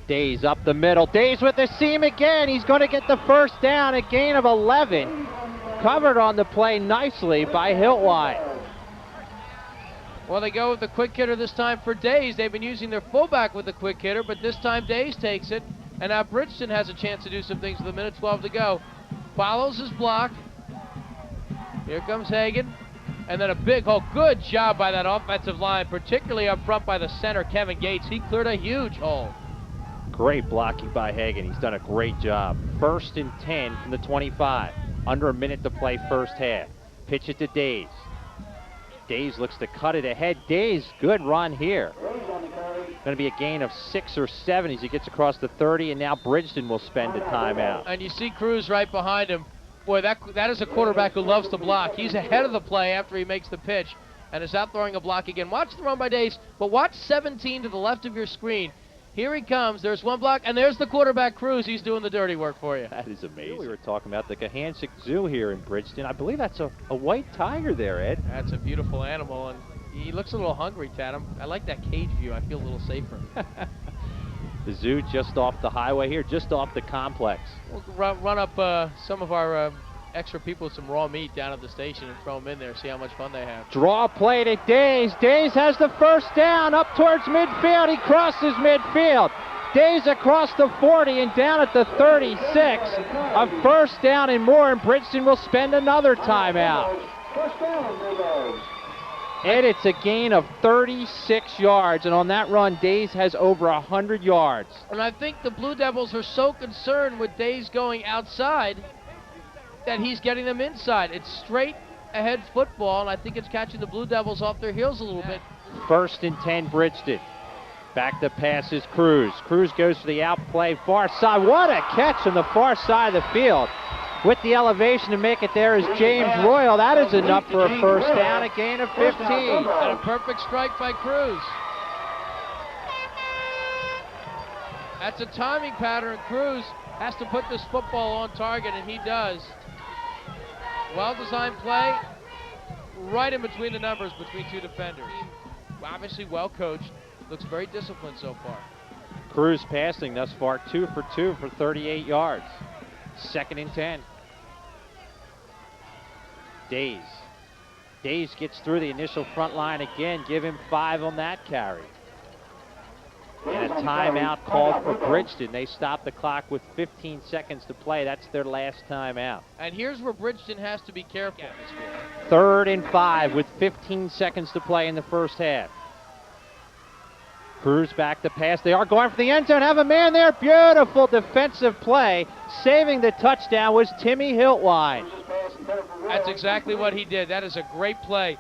Days up the middle. Days with the seam again. He's going to get the 1st down, a gain of 11. Covered on the play nicely by Hiltwine. Well, they go with the quick hitter this time for Days. They've been using their fullback with the quick hitter, but this time Days takes it. And now Bridgeton has a chance to do some things with 1:12 to go. Follows his block. Here comes Hagan. And then a big hole. Good job by that offensive line, particularly up front by the center, Kevin Gates. He cleared a huge hole. Great blocking by Hagan. He's done a great job. 1st and 10 from the 25. Under a minute to play 1st half. Pitch it to Days. Days looks to cut it ahead. Days, good run here. Going to be a gain of 6 or 7 as he gets across the 30, and now Bridgeton will spend a timeout. And you see Cruz right behind him. Boy, that is a quarterback who loves to block. He's ahead of the play after he makes the pitch. and is out throwing a block again. Watch the run by Days, but watch 17 to the left of your screen. Here he comes. There's one block, and there's the quarterback, Cruz. He's doing the dirty work for you. That is amazing. We were talking about the Kahansik Zoo here in Bridgeton. I believe that's a white tiger there, Ed. That's a beautiful animal, and he looks a little hungry, Tad. I like that cage view. I feel a little safer. The zoo just off the highway here, just off the complex. We'll run up some of our extra people with some raw meat down at the station and throw them in there, see how much fun they have. Draw play to Days. Days has the first down up towards midfield. He crosses midfield. Days across the 40 and down at the 36. A first down and more, and Bridgeton will spend another timeout. And it's a gain of 36 yards, and on that run, Days has over 100 yards. And I think the Blue Devils are so concerned with Days going outside that he's getting them inside. It's straight ahead football, and I think it's catching the Blue Devils off their heels a little bit. First and 10, Bridgeton. Back to pass is Cruz. Cruz goes for the out play, far side. What a catch on the far side of the field. With the elevation to make it there is James Royal. That is enough for a first down, a gain of 15. And a perfect strike by Cruz. That's a timing pattern. Cruz has to put this football on target, and he does. Well-designed play, right in between the numbers between two defenders. Obviously well-coached, looks very disciplined so far. Cruz passing thus far 2 for 2 for 38 yards. Second and 10. Days. Days gets through the initial front line again. Give him 5 on that carry. And a timeout called for Bridgeton. They stop the clock with 15 seconds to play. That's their last timeout. And here's where Bridgeton has to be careful. Third and 5 with 15 seconds to play in the first half. Cruz back to pass. They are going for the end zone. Have a man there. Beautiful defensive play. Saving the touchdown was Timmy Hiltwine. That's exactly what he did. That is a great play.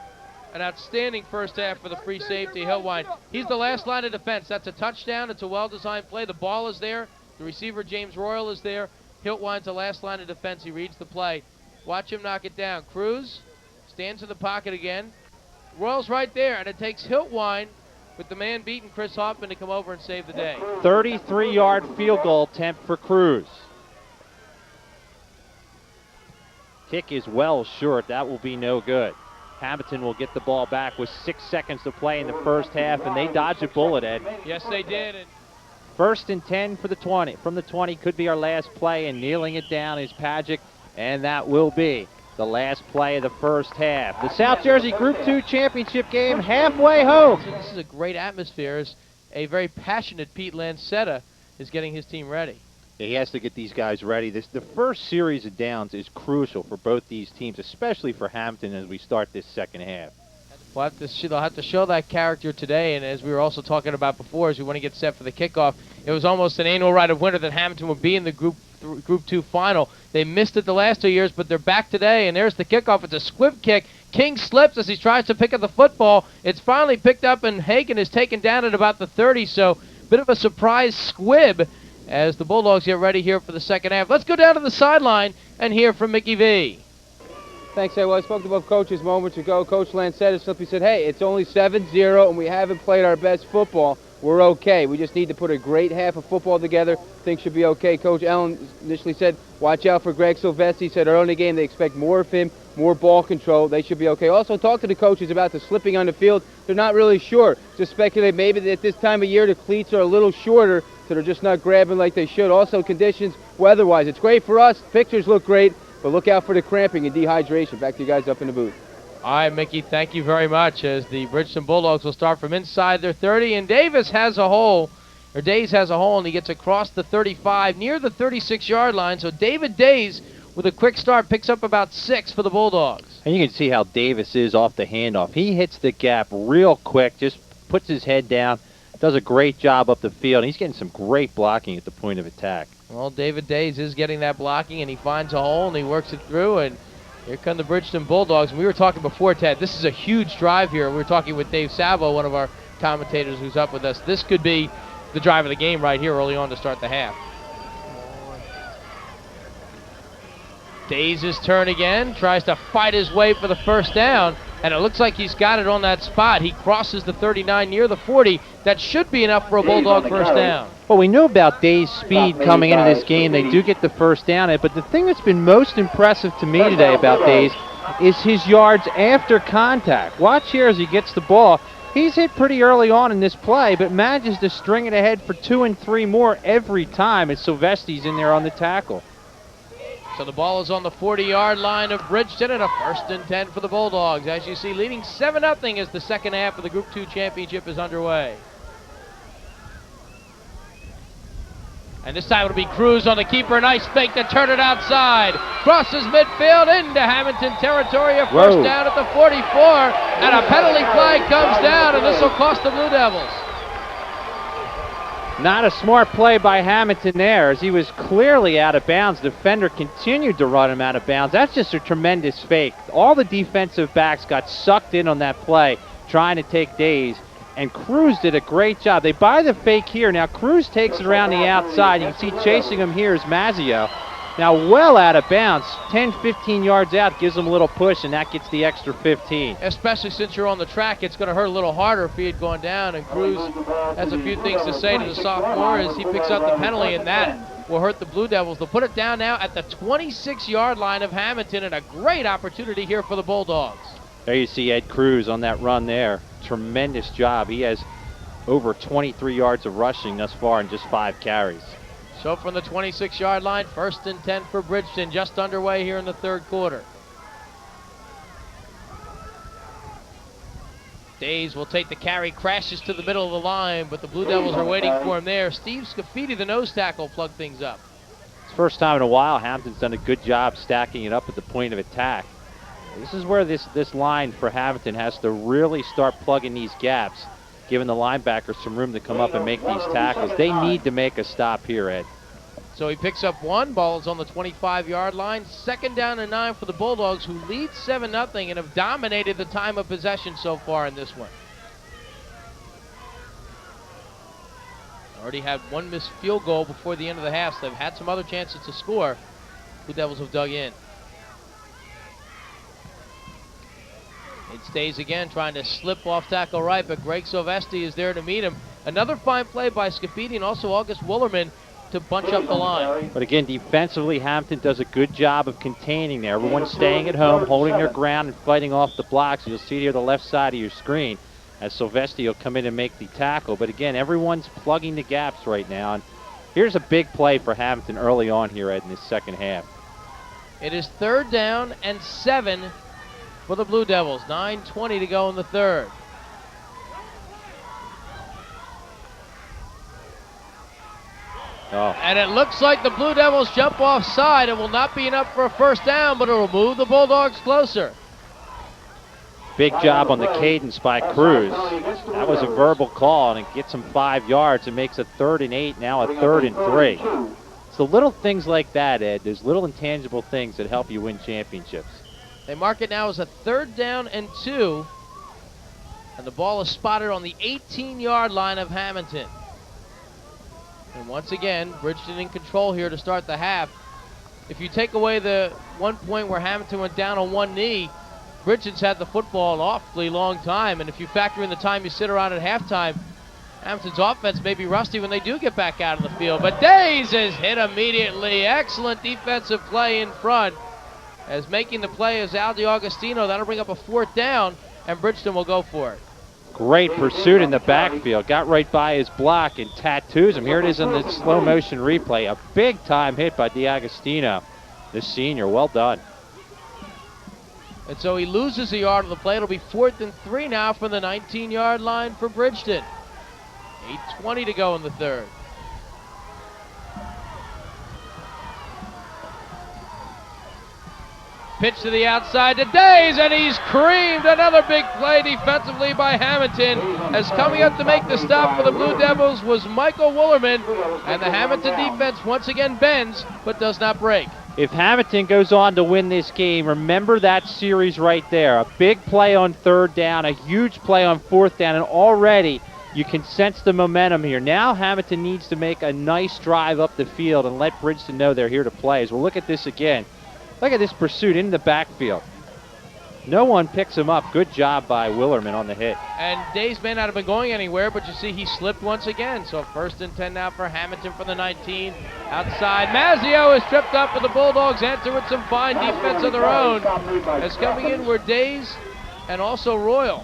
An outstanding first half for the free safety, Hiltwine. He's the last line of defense. That's a touchdown. It's a well-designed play. The ball is there. The receiver, James Royal, is there. Hiltwine's the last line of defense. He reads the play. Watch him knock it down. Cruz stands in the pocket again. Royal's right there, and it takes Hiltwine with the man beating Chris Hoffman to come over and save the day. 33-yard field goal attempt for Cruz. Kick is well short. That will be no good. Hammonton will get the ball back with 6 seconds to play in the first half, and they dodge a bullet, Ed. Yes, they did. And first and 10 for the 20. From the 20 could be our last play, and kneeling it down is Pagic, and that will be the last play of the first half. The South Jersey Group 2 championship game halfway home. So this is a great atmosphere as a very passionate Pete Lancetta is getting his team ready. He has to get these guys ready. The first series of downs is crucial for both these teams, especially for Hammonton as we start this second half. They'll have to show that character today, and as we were also talking about before, as we want to get set for the kickoff, it was almost an annual right of winter that Hammonton would be in the Group 2 final. They missed it the last 2 years, but they're back today, and there's the kickoff. It's a squib kick. King slips as he tries to pick up the football. It's finally picked up, and Hagen is taken down at about the 30, so bit of a surprise squib as the Bulldogs get ready here for the second half. Let's go down to the sideline and hear from Mickey V. Thanks, Ed. Well, I spoke to both coaches moments ago. Coach Lancetta simply said, hey, it's only 7-0 and we haven't played our best football. We're okay. We just need to put a great half of football together. Things should be okay. Coach Allen initially said, watch out for Greg Silvestri. He said early in the game they expect more of him, more ball control. They should be okay. Also, talk to the coaches about the slipping on the field. They're not really sure. Just speculate maybe that at this time of year the cleats are a little shorter, so they're just not grabbing like they should. Also, conditions weather-wise. It's great for us. Pictures look great, but look out for the cramping and dehydration. Back to you guys up in the booth. All right, Mickey, thank you very much. As the Bridgeton Bulldogs will start from inside their 30, and Days has a hole, and he gets across the 35 near the 36-yard line. So David Days, with a quick start, picks up about 6 for the Bulldogs. And you can see how Davis is off the handoff. He hits the gap real quick, just puts his head down, does a great job up the field. He's getting some great blocking at the point of attack. Well, David Days is getting that blocking, and he finds a hole, and he works it through, and here come the Bridgeton Bulldogs. And we were talking before, Ted, this is a huge drive here. We were talking with Dave Savo, one of our commentators who's up with us. This could be the drive of the game right here early on to start the half. Days' turn again, tries to fight his way for the first down, and it looks like he's got it on that spot. He crosses the 39 near the 40. That should be enough for a Bulldog first down. Well, we know about Day's speed coming into this game. They do get the first down, but the thing that's been most impressive to me today about Day's is his yards after contact. Watch here as he gets the ball. He's hit pretty early on in this play, but manages to string it ahead for 2 and 3 more every time as Silvesti's in there on the tackle. So the ball is on the 40-yard line of Bridgeton, and a 1st and 10 for the Bulldogs. As you see, leading 7-0 as the second half of the Group 2 championship is underway. And this time it'll be Cruz on the keeper. Nice fake to turn it outside. Crosses midfield into Hammonton territory. A first down at the 44. And a penalty flag comes down, and this will cost the Blue Devils. Not a smart play by Hammonton there, as he was clearly out of bounds. The defender continued to run him out of bounds. That's just a tremendous fake. All the defensive backs got sucked in on that play, trying to take Days, and Cruz did a great job. They buy the fake here. Now Cruz takes it around the outside. You can see chasing him here is Mazzio. Now well out of bounds, 10, 15 yards out, gives him a little push, and that gets the extra 15. Especially since you're on the track, it's going to hurt a little harder if he had gone down, and Cruz has a few things to say to the sophomore as he picks up the penalty, and that will hurt the Blue Devils. They'll put it down now at the 26-yard line of Hammonton, and a great opportunity here for the Bulldogs. There you see Ed Cruz on that run there. Tremendous job. He has over 23 yards of rushing thus far in just 5 carries. So from the 26-yard line, 1st and 10 for Bridgeton, just underway here in the 3rd quarter. Days will take the carry, crashes to the middle of the line, but the Blue Devils are waiting for him there. Steve Scafidi, the nose tackle, plugged things up. It's the first time in a while Hampton's done a good job stacking it up at the point of attack. This is where this line for Hammonton has to really start plugging these gaps, giving the linebackers some room to come up and make these tackles. They need to make a stop here, Ed. So he picks up one. Ball is on the 25-yard line. 2nd down and 9 for the Bulldogs, who lead 7-0 and have dominated the time of possession so far in this one. Already had one missed field goal before the end of the half, so they've had some other chances to score. Blue Devils have dug in. It stays again, trying to slip off tackle right, but Greg Silvesti is there to meet him. Another fine play by Scafidi and also August Woolerman to bunch up the line. But again, defensively, Hammonton does a good job of containing there. Everyone's staying at home, holding their ground, and fighting off the blocks. You'll see here the left side of your screen as Silvesti will come in and make the tackle. But again, everyone's plugging the gaps right now. And here's a big play for Hammonton early on here, Ed, in this second half. It is 3rd down and 7 for the Blue Devils. 9:20 to go in the 3rd. And it looks like the Blue Devils jump offside. It will not be enough for a first down, but it will move the Bulldogs closer. Big job on the cadence by Cruz. That was a verbal call, and it gets him 5 yards and makes a 3rd and 8, now a 3rd and 3. It's the little things like that, Ed. There's little intangible things that help you win championships. They mark it now as a 3rd down and 2. And the ball is spotted on the 18-yard line of Hammonton. And once again, Bridgeton in control here to start the half. If you take away the one point where Hammonton went down on one knee, Bridgeton's had the football an awfully long time. And if you factor in the time you sit around at halftime, Hammonton's offense may be rusty when they do get back out of the field. But Days is hit immediately. Excellent defensive play in front. As making the play is Al DiAugustino. That'll bring up a 4th down, and Bridgeton will go for it. Great pursuit in the backfield. Got right by his block and tattoos him. Here it is in the slow motion replay. A big time hit by DiAugustino, the senior. Well done. And so he loses a yard on the play. It'll be 4th and 3 now from the 19-yard line for Bridgeton. 8:20 to go in the 3rd. Pitch to the outside to Days, and he's creamed. Another big play defensively by Hammonton. As coming up to make the stop for the Blue Devils was Michael Woolerman, and the Hammonton defense once again bends but does not break. If Hammonton goes on to win this game, remember that series right there. A big play on 3rd down, a huge play on 4th down, and already you can sense the momentum here. Now Hammonton needs to make a nice drive up the field and let Bridgeton know they're here to play. As we'll look at this again. Look at this pursuit in the backfield. No one picks him up. Good job by Willerman on the hit. And Days may not have been going anywhere, but you see he slipped once again. So 1st and 10 now for Hammonton from the 19. Outside, Mazzio is tripped up, but the Bulldogs answer with some fine defense of their own. As coming in were Days and also Royal.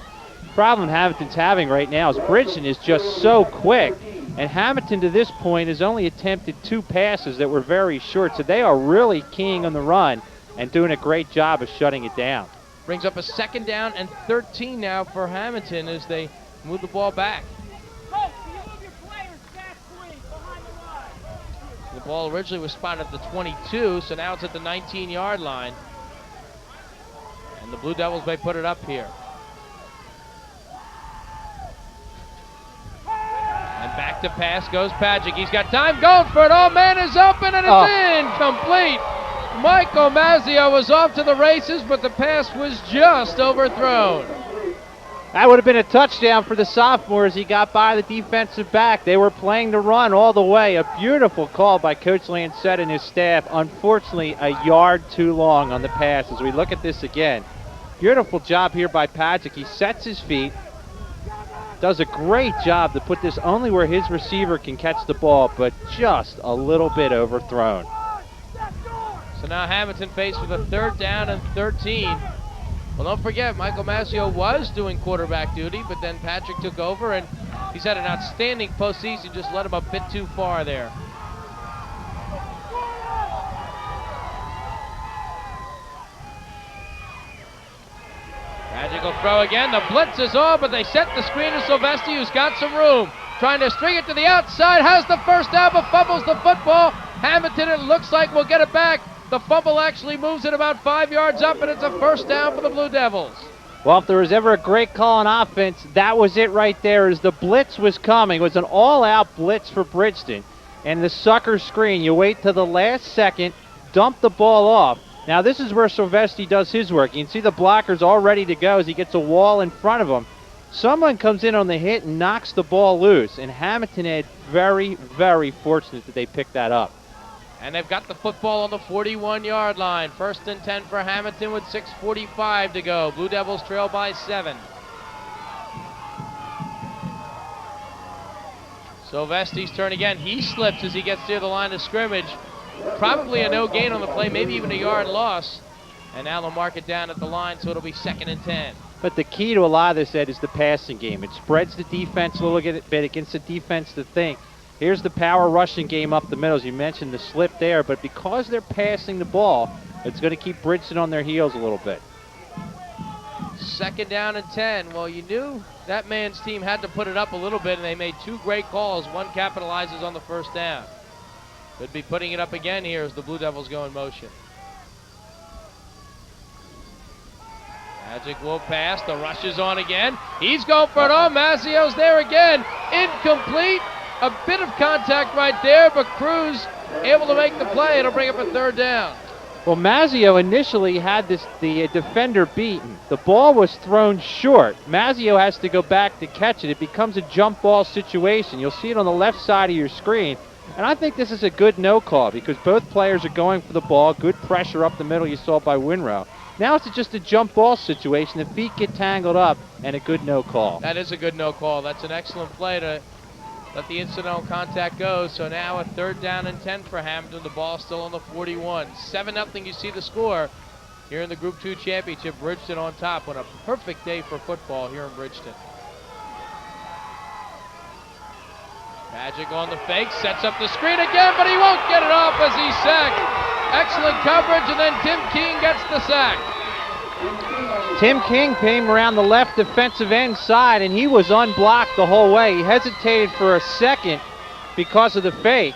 Problem Hammonton's having right now is Bridgeton is just so quick. And Hammonton to this point has only attempted 2 passes that were very short. So they are really keying on the run and doing a great job of shutting it down. Brings up a 2nd down and 13 now for Hammonton as they move the ball back. The ball originally was spotted at the 22, so now it's at the 19-yard line. And the Blue Devils may put it up here. And back to pass goes Patrick. He's got time going for it. Oh, man is open and it's incomplete. Michael Mazzio was off to the races, but the pass was just overthrown. That would have been a touchdown for the sophomore as he got by the defensive back. They were playing the run all the way. A beautiful call by Coach Lancette and his staff. Unfortunately, a yard too long on the pass as we look at this again. Beautiful job here by Patrick. He sets his feet, does a great job to put this only where his receiver can catch the ball, but just a little bit overthrown. So now Hammonton faced with a 3rd down and 13. Well, don't forget, Michael Mazzio was doing quarterback duty, but then Patrick took over, and he's had an outstanding postseason, just led him a bit too far there. Patrick will throw again. The blitz is on, but they set the screen to Sylvester, who's got some room. Trying to string it to the outside, has the 1st down, but fumbles the football. Hammonton, it looks like, will get it back. The fumble actually moves it about 5 yards up, and it's a 1st down for the Blue Devils. Well, if there was ever a great call on offense, that was it right there as the blitz was coming. It was an all-out blitz for Bridgeton. And the sucker screen, you wait till the last second, dump the ball off. Now, this is where Sylvester does his work. You can see the blockers all ready to go as he gets a wall in front of him. Someone comes in on the hit and knocks the ball loose. And Hammonton had very, very fortunate that they picked that up. And they've got the football on the 41-yard line. 1st and 10 for Hammonton with 6:45 to go. Blue Devils trail by 7. Sylvester's turn again. He slips as he gets near the line of scrimmage. Probably a no gain on the play, maybe even a yard loss. And now they'll mark it down at the line, so it'll be 2nd and 10. But the key to a lot of this, Ed, is the passing game. It spreads the defense a little bit against the defense to think. Here's the power rushing game up the middle. As you mentioned, the slip there. But because they're passing the ball, it's going to keep Bridgeton on their heels a little bit. 2nd down and 10. Well, you knew that man's team had to put it up a little bit, and they made 2 great calls. One capitalizes on the 1st down. Could be putting it up again here as the Blue Devils go in motion. Magic will pass. The rush is on again. He's going for it. Oh, Mazzio's there again. Incomplete. A bit of contact right there, but Cruz able to make the play. It'll bring up a 3rd down. Well, Mazzio initially had the defender beaten. The ball was thrown short. Mazzio has to go back to catch it. It becomes a jump ball situation. You'll see it on the left side of your screen. And I think this is a good no call because both players are going for the ball. Good pressure up the middle you saw by Winrow. Now it's just a jump ball situation. The feet get tangled up and a good no call. That is a good no call. That's an excellent play to let the incidental contact go. So now a 3rd down and 10 for Hammonton. The ball still on the 41. 7-0, you see the score here in the Group 2 Championship. Bridgeton on top on a perfect day for football here in Bridgeton. Magic on the fake, sets up the screen again, but he won't get it off as he's sacked. Excellent coverage, and then Tim King gets the sack. Tim King came around the left defensive end side, and he was unblocked the whole way. He hesitated for a second because of the fake,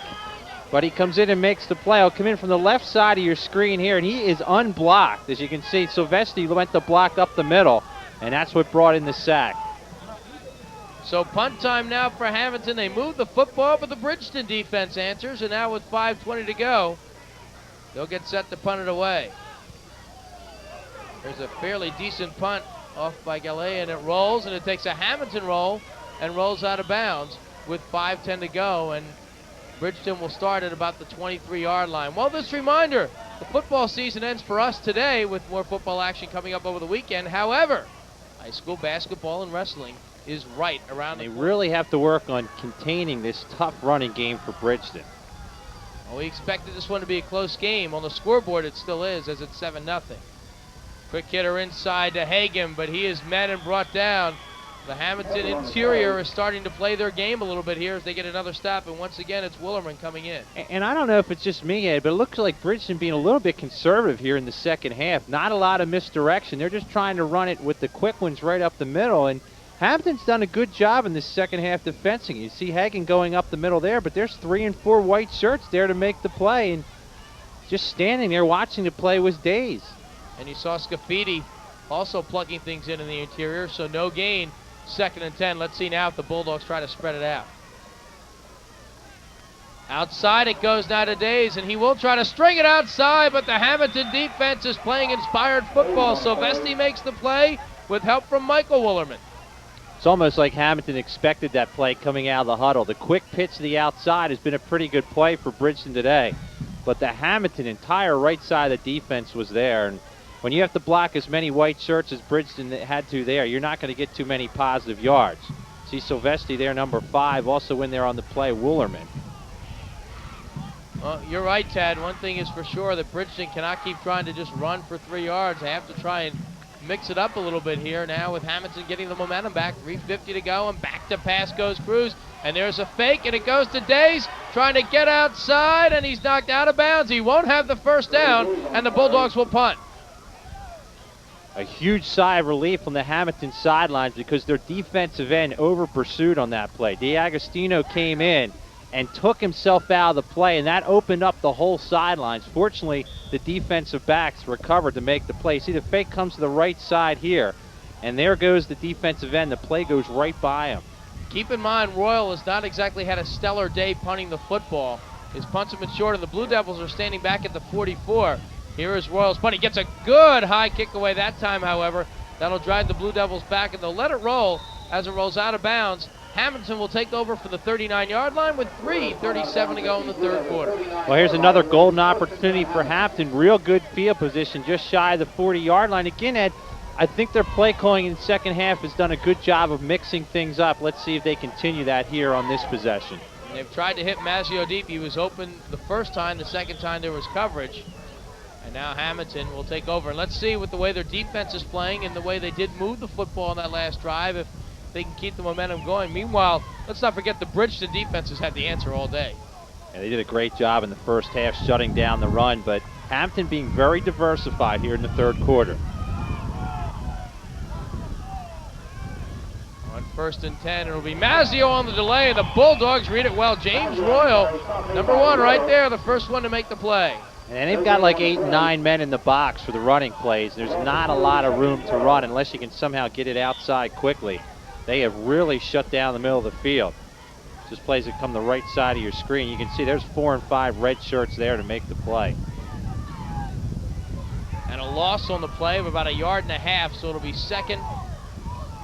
but he comes in and makes the play. He'll come in from the left side of your screen here, and he is unblocked. As you can see, Sylvester went to block up the middle, and that's what brought in the sack. So punt time now for Hammonton. They move the football, but the Bridgeton defense answers, and now with 5:20 to go, they'll get set to punt it away. There's a fairly decent punt off by Gallet, and it rolls, and it takes a Hammonton roll and rolls out of bounds with 5:10 to go, and Bridgeton will start at about the 23-yard line. Well, this reminder, The football season ends for us today with more football action coming up over the weekend. However, high school basketball and wrestling is right around the They corner. really have to work on containing this tough running game for Bridgeton. Well, we expected this one to be a close game. On the scoreboard, it still is, as it's 7-0. Quick hitter inside to Hagan, but he is met and brought down. The Hammonton interior is starting to play their game a little bit here as they get another stop, and once again, it's Willerman coming in. And I don't know if it's just me, Ed, but it looks like Bridgeton being a little bit conservative here in the second half. Not a lot of misdirection. They're just trying to run it with the quick ones right up the middle, and Hammonton's done a good job in the second half defensing. You see Hagan going up the middle there, but there's 3 and 4 white shirts there to make the play, and just standing there watching the play was dazed. And you saw Scafidi also plugging things in the interior, so no gain. 2nd and 10. Let's see now if the Bulldogs try to spread it out. Outside it goes now to Days, and he will try to string it outside, but the Hammonton defense is playing inspired football. Sylvester makes the play with help from Michael Willerman. It's almost like Hammonton expected that play coming out of the huddle. The quick pitch to the outside has been a pretty good play for Bridgeton today, but the Hammonton entire right side of the defense was there, and when you have to block as many white shirts as Bridgeton had to there, you're not going to get too many positive yards. See Sylvester there, number 5, also in there on the play, Willerman. Well, you're right, Tad. One thing is for sure that Bridgeton cannot keep trying to just run for 3 yards. They have to try and mix it up a little bit here now with Hammonton getting the momentum back. 3:50 to go, and back to pass goes Cruz. And there's a fake, and it goes to Days, trying to get outside, and he's knocked out of bounds. He won't have the first down, and the Bulldogs will punt. A huge sigh of relief on the Hammonton sidelines because their defensive end over-pursued on that play. D'Agostino came in and took himself out of the play, and that opened up the whole sidelines. Fortunately, the defensive backs recovered to make the play. See, the fake comes to the right side here, and there goes the defensive end. The play goes right by him. Keep in mind, Royal has not exactly had a stellar day punting the football. His punts have been short, and the Blue Devils are standing back at the 44. Here is Royal's punt. He gets a good high kick away that time, however. That'll drive the Blue Devils back, and they'll let it roll as it rolls out of bounds. Hammonton will take over for the 39-yard line with 3:37 to go in the third quarter. Well, here's another golden opportunity for Hammonton. Real good field position just shy of the 40-yard line. Again, Ed, I think their play calling in the second half has done a good job of mixing things up. Let's see if they continue that here on this possession. They've tried to hit Mazzio deep. He was open the first time. The second time there was coverage. And now Hammonton will take over. And let's see with the way their defense is playing and the way they did move the football on that last drive, if they can keep the momentum going. Meanwhile, let's not forget the Bridgeton defense has had the answer all day. Yeah, they did a great job in the first half shutting down the run, but Hammonton being very diversified here in the third quarter. On 1st and 10, it'll be Mazzio on the delay, and the Bulldogs read it well. James Royal, number 1 right there, the first one to make the play. And they've got like 8 and 9 men in the box for the running plays. There's not a lot of room to run unless you can somehow get it outside quickly. They have really shut down the middle of the field. Just plays that come the right side of your screen. You can see there's 4 and 5 red shirts there to make the play. And a loss on the play of about 1.5 yards, so it'll be 2nd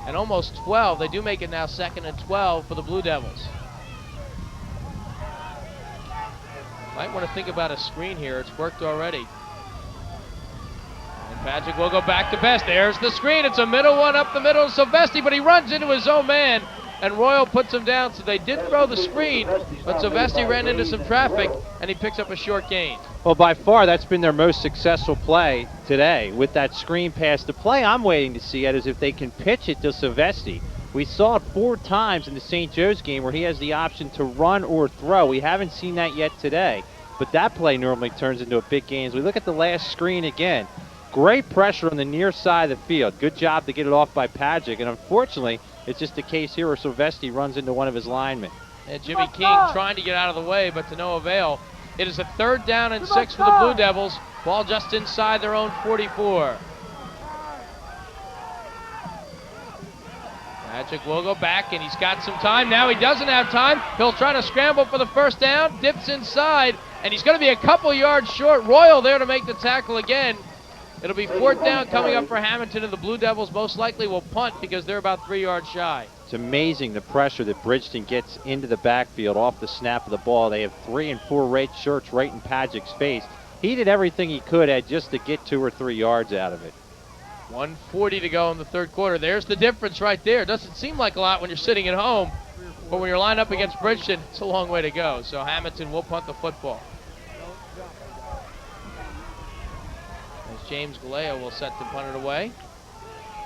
and almost 12. They do make it now 2nd and 12 for the Blue Devils. Might want to think about a screen here. It's worked already. And Patrick will go back to Best. There's the screen. It's a middle one up the middle of Sylvester, but he runs into his own man, and Royal puts him down. So they did throw the screen, but Sylvester ran into some traffic, and he picks up a short gain. Well, by far, that's been their most successful play today with that screen pass. The play I'm waiting to see is if they can pitch it to Sylvester. We saw it 4 times in the St. Joe's game where he has the option to run or throw. We haven't seen that yet today, but that play normally turns into a big gain. As we look at the last screen again, great pressure on the near side of the field. Good job to get it off by Pajic, and unfortunately, it's just a case here where Sylvester runs into one of his linemen. And Jimmy King trying to get out of the way, but to no avail. It is a 3rd down and 6 for the Blue Devils. Ball just inside their own 44. Magic will go back, and he's got some time. Now he doesn't have time. He'll try to scramble for the first down, dips inside, and he's going to be a couple yards short. Royal there to make the tackle again. It'll be 4th down coming up for Hammonton, and the Blue Devils most likely will punt because they're about 3 yards shy. It's amazing the pressure that Bridgeton gets into the backfield off the snap of the ball. They have 3 and 4 red shirts right in Pajic's face. He did everything he could, Ed, just to get 2 or 3 yards out of it. 1:40 to go in the third quarter. There's the difference right there. Doesn't seem like a lot when you're sitting at home, but when you're lined up against Bridgeton, it's a long way to go. So Hammonton will punt the football. As James Galeo will set to punt it away.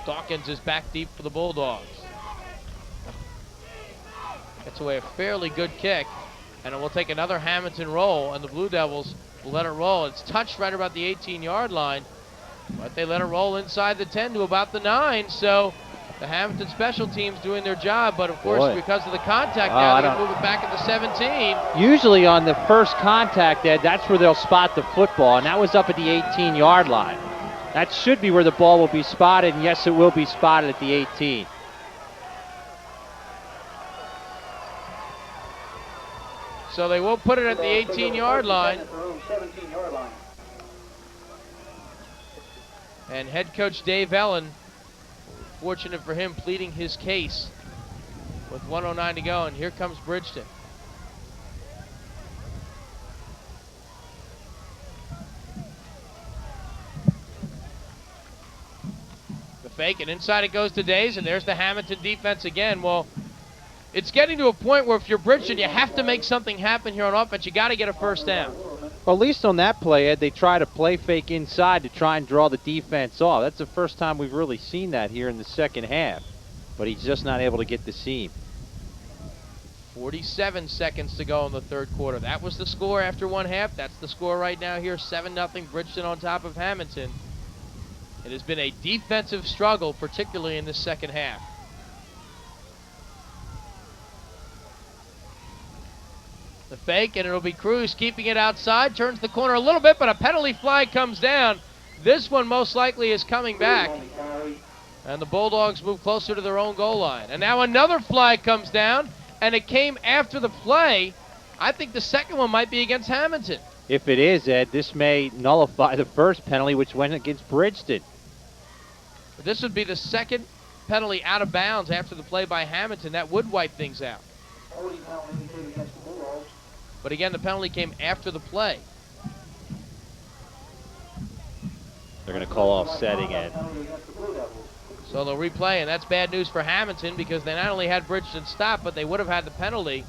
Dawkins is back deep for the Bulldogs. Gets away a fairly good kick, and it will take another Hammonton roll, and the Blue Devils will let it roll. It's touched right about the 18-yard line, but they let it roll inside the 10 to about the 9, so the Hammonton special teams doing their job, but of course, because of the contact now, they move it back at the 17. Usually on the first contact, Ed, that's where they'll spot the football, and that was up at the 18-yard line. That should be where the ball will be spotted, and yes, it will be spotted at the 18. So they will put it at the 18-yard line. And head coach Dave Ellen, fortunate for him, pleading his case with 1:09 to go, and here comes Bridgeton. The fake, and inside it goes to Days, and there's the Hammonton defense again. Well, it's getting to a point where if you're Bridgeton, you have to make something happen here on offense. You got to get a first down. Well, at least on that play, Ed, they try to play fake inside to try and draw the defense off. That's the first time we've really seen that here in the second half. But he's just not able to get the seam. 47 seconds to go in the third quarter. That was the score after one half. That's the score right now here, 7-0, Bridgeton on top of Hammonton. It has been a defensive struggle, particularly in the second half. The fake, and it'll be Cruz keeping it outside, turns the corner a little bit, but a penalty flag comes down. This one most likely is coming back. And the Bulldogs move closer to their own goal line. And now another flag comes down, and it came after the play. I think the second one might be against Hammonton. If it is, Ed, this may nullify the first penalty, which went against Bridgeton. This would be the second penalty out of bounds after the play by Hammonton. That would wipe things out. But again, the penalty came after the play. They're going to call offsetting, Ed. So they'll replay, and that's bad news for Hammonton because they not only had Bridgeton stop, but they would have had the penalty.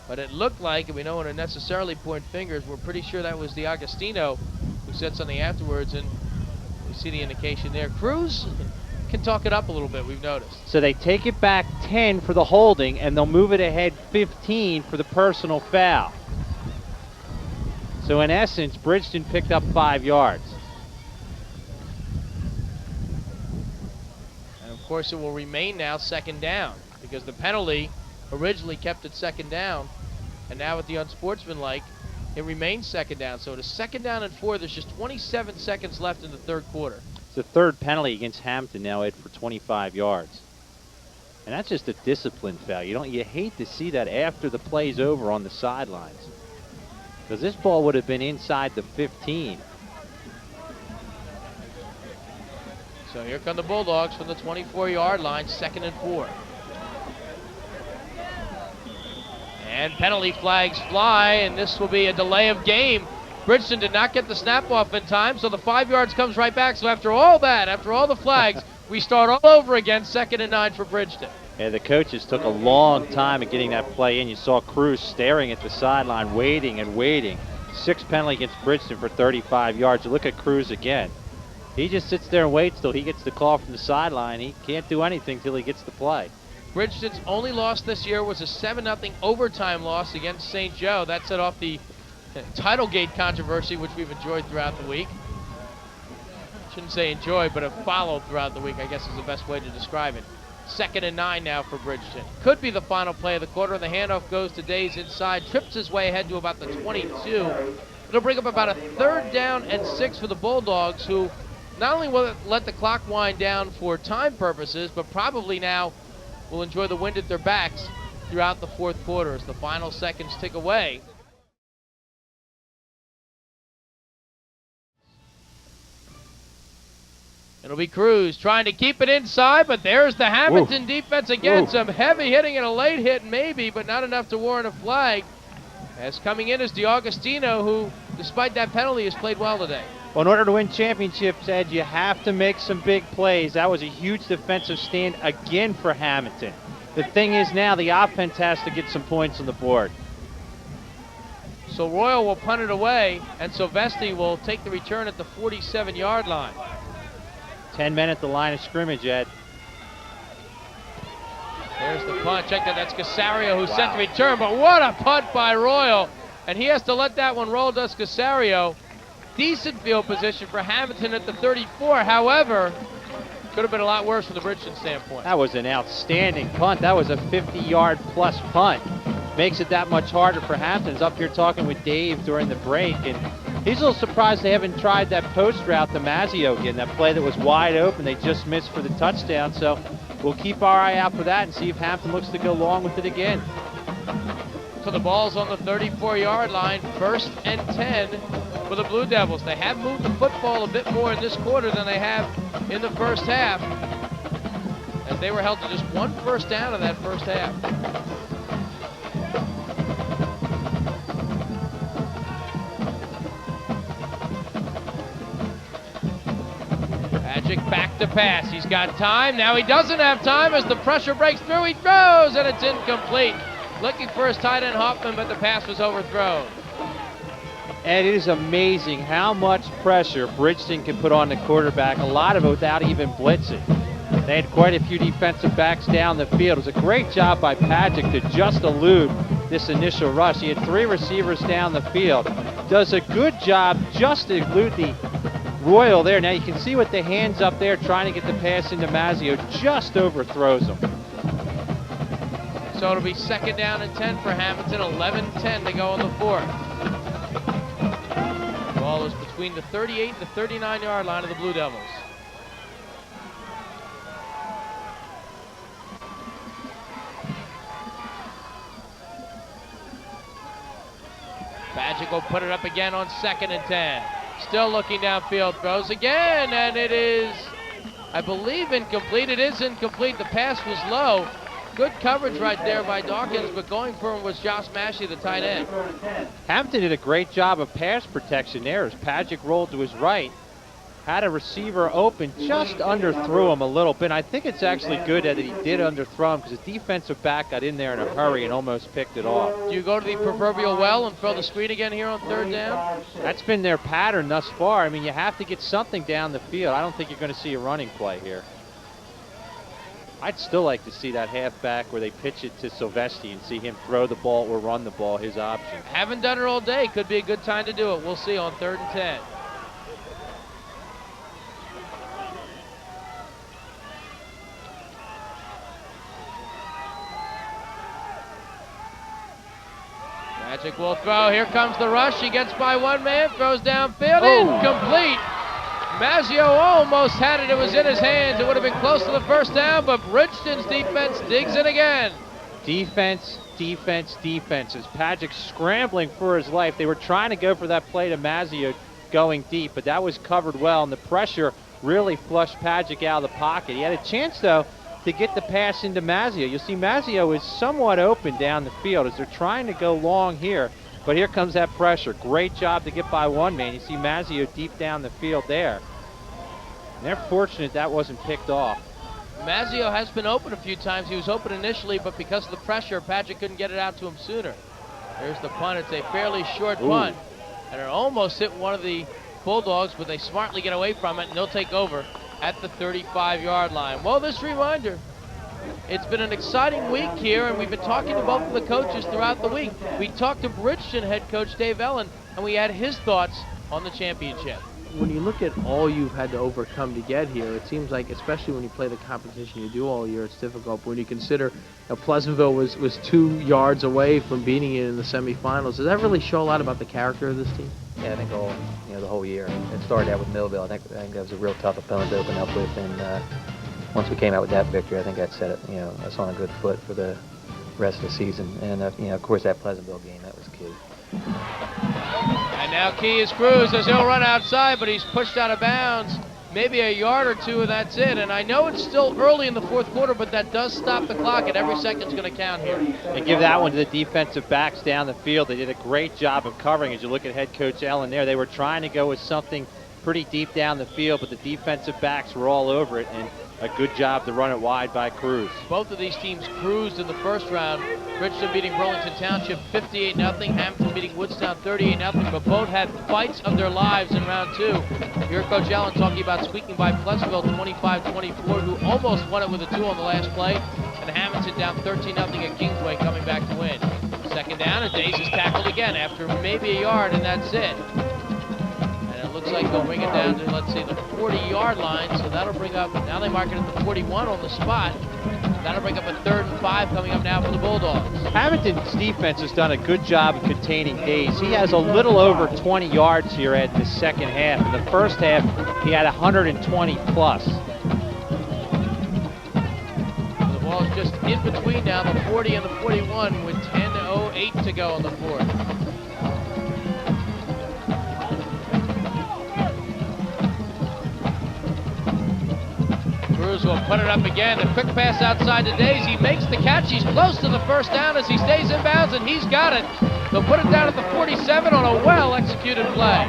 But it looked like, and we don't want to necessarily point fingers, we're pretty sure that was D'Agostino who said something afterwards, and we see the indication there. Cruz can talk it up a little bit, we've noticed. So they take it back 10 for the holding, and they'll move it ahead 15 for the personal foul. So in essence, Bridgeton picked up 5 yards. And of course it will remain now second down because the penalty originally kept it second down, and now with the unsportsmanlike, it remains second down. So it is second down and 4. There's just 27 seconds left in the third quarter. The third penalty against Hammonton now, Ed, for 25 yards. And that's just a discipline foul. You hate to see that after the play's over on the sidelines. Because this ball would have been inside the 15. So here come the Bulldogs from the 24-yard line, 2nd and 4. And penalty flags fly, and this will be a delay of game. Bridgeton did not get the snap off in time, so the 5 yards comes right back. So after all that, after all the flags, we start all over again, 2nd and 9 for Bridgeton. Yeah, the coaches took a long time at getting that play in. You saw Cruz staring at the sideline, waiting and waiting. 6th penalty against Bridgeton for 35 yards. You look at Cruz again. He just sits there and waits till he gets the call from the sideline. He can't do anything till he gets the play. Bridgeton's only loss this year was a 7-0 overtime loss against St. Joe. That set off the title gate controversy, which we've enjoyed throughout the week. Shouldn't say enjoyed, but have followed throughout the week, I guess is the best way to describe it. 2nd and 9 now for Bridgeton. Could be the final play of the quarter. The handoff goes to Days inside, trips his way ahead to about the 22. It'll bring up about a 3rd down and 6 for the Bulldogs, who not only will let the clock wind down for time purposes, but probably now will enjoy the wind at their backs throughout the fourth quarter as the final seconds tick away. It'll be Cruz trying to keep it inside, but there's the Hammonton defense again. Some heavy hitting and a late hit maybe, but not enough to warrant a flag. As coming in is D'Agostino, who despite that penalty, has played well today. Well, in order to win championships, Ed, you have to make some big plays. That was a huge defensive stand again for Hammonton. The thing is now the offense has to get some points on the board. So Royal will punt it away, and Silvestri will take the return at the 47-yard line. 10 men at the line of scrimmage, Ed. There's the punt. Check that. That's Casario who sent the return, but what a punt by Royal. And he has to let that one roll, does Casario. Decent field position for Hammonton at the 34. However, could have been a lot worse from the Bridgeton standpoint. That was an outstanding punt. That was a 50-yard plus punt. Makes it that much harder for Hammonton. He's up here talking with Dave during the break, and he's a little surprised they haven't tried that post route to Mazzio again, that play that was wide open. They just missed for the touchdown, so we'll keep our eye out for that and see if Hammonton looks to go long with it again. So the ball's on the 34-yard line, 1st and 10 for the Blue Devils. They have moved the football a bit more in this quarter than they have in the first half, as they were held to just 1 first down in that first half. Magic back to pass. He's got time. Now he doesn't have time as the pressure breaks through. He throws, and it's incomplete. Looking for his tight end Hoffman, but the pass was overthrown. And it is amazing how much pressure Bridgeton can put on the quarterback, a lot of it without even blitzing. They had quite a few defensive backs down the field. It was a great job by Patrick to just elude this initial rush. He had 3 receivers down the field. Does a good job just to elude the Royal there. Now you can see with the hands up there trying to get the pass into Mazzio, just overthrows him. So it'll be 2nd down and 10 for Hammonton, 11-10 to go on the 4th. Ball is between the 38 and the 39-yard line of the Blue Devils. Magic will put it up again on 2nd and 10. Still looking downfield, throws again, and it is, I believe, incomplete. It is incomplete. The pass was low. Good coverage right there by Dawkins, but going for him was Josh Massey, the tight end. Hampton did a great job of pass protection there as Pagic rolled to his right. Had a receiver open, just underthrew him a little bit. I think it's actually good that he did underthrow him because the defensive back got in there in a hurry and almost picked it off. Do you go to the proverbial well and throw the screen again here on 3rd down? That's been their pattern thus far. I mean, you have to get something down the field. I don't think you're going to see a running play here. I'd still like to see that halfback where they pitch it to Silvestri and see him throw the ball or run the ball, his option. Haven't done it all day. Could be a good time to do it. We'll see on 3rd and 10. Magic will throw. Here comes the rush. He gets by 1 man, throws downfield. Incomplete. Mazzio almost had it. It was in his hands. It would have been close to the 1st down, but Bridgeton's defense digs it again. Defense, defense, defense. As Pagic scrambling for his life. They were trying to go for that play to Mazzio going deep, but that was covered well, and the pressure really flushed Pagic out of the pocket. He had a chance, though, to get the pass into Mazzio. You'll see Mazzio is somewhat open down the field as they're trying to go long here, but here comes that pressure. Great job to get by 1 man. You see Mazzio deep down the field there. And they're fortunate that wasn't picked off. Mazzio has been open a few times. He was open initially, but because of the pressure, Patrick couldn't get it out to him sooner. There's the punt. It's a fairly short punt, and it almost hit one of the Bulldogs, but they smartly get away from it, and they'll take over at the 35-yard line. Well, this reminder, it's been an exciting week here, and we've been talking to both of the coaches throughout the week. We talked to Bridgeton head coach Dave Ellen, and we had his thoughts on the championship. When you look at all you've had to overcome to get here, it seems like, especially when you play the competition you do all year, it's difficult. But when you consider Pleasantville was 2 yards away from beating you in the semifinals, does that really show a lot about the character of this team? Yeah, I think the whole year. It started out with Millville. I think that was a real tough opponent to open up with, and once we came out with that victory, I think that set it, us on a good foot for the rest of the season. And of course, that Pleasantville game, that was key. And now Key is Cruz as he'll run outside, but he's pushed out of bounds. maybe a yard or two, and that's it. And I know it's still early in the fourth quarter, but that does stop the clock, and every second's going to count here. And give that one to the defensive backs down the field. They did a great job of covering. As you look at head coach Ellen there, they were trying to go with something pretty deep down the field, but the defensive backs were all over it, and a good job to run it wide by Cruz. Both of these teams cruised in the first round. Bridgeton beating Burlington Township 58-0. Hammonton beating Woodstown 38-0. But both had fights of their lives in round two. Here, Coach Allen talking about squeaking by Pleasantville 25-24, who almost won it with a 2 on the last play. And Hammonton down 13-0 at Kingsway, coming back to win. Second down, and Days is tackled again after maybe a yard, and that's it. Looks like they'll bring it down to, let's see, the 40-yard line, so that'll bring up, now they mark it at the 41 on the spot. That'll bring up a 3rd and 5 coming up now for the Bulldogs. Hammonton's defense has done a good job of containing Days. He has a little over 20 yards here at the second half. In the first half, he had 120 plus. The ball is just in between now, the 40 and the 41, with 10:08 to go in the fourth. Cruz will put it up again. A quick pass outside to Days. He makes the catch. He's close to the first down as he stays in bounds, and he's got it. They'll put it down at the 47 on a well-executed play.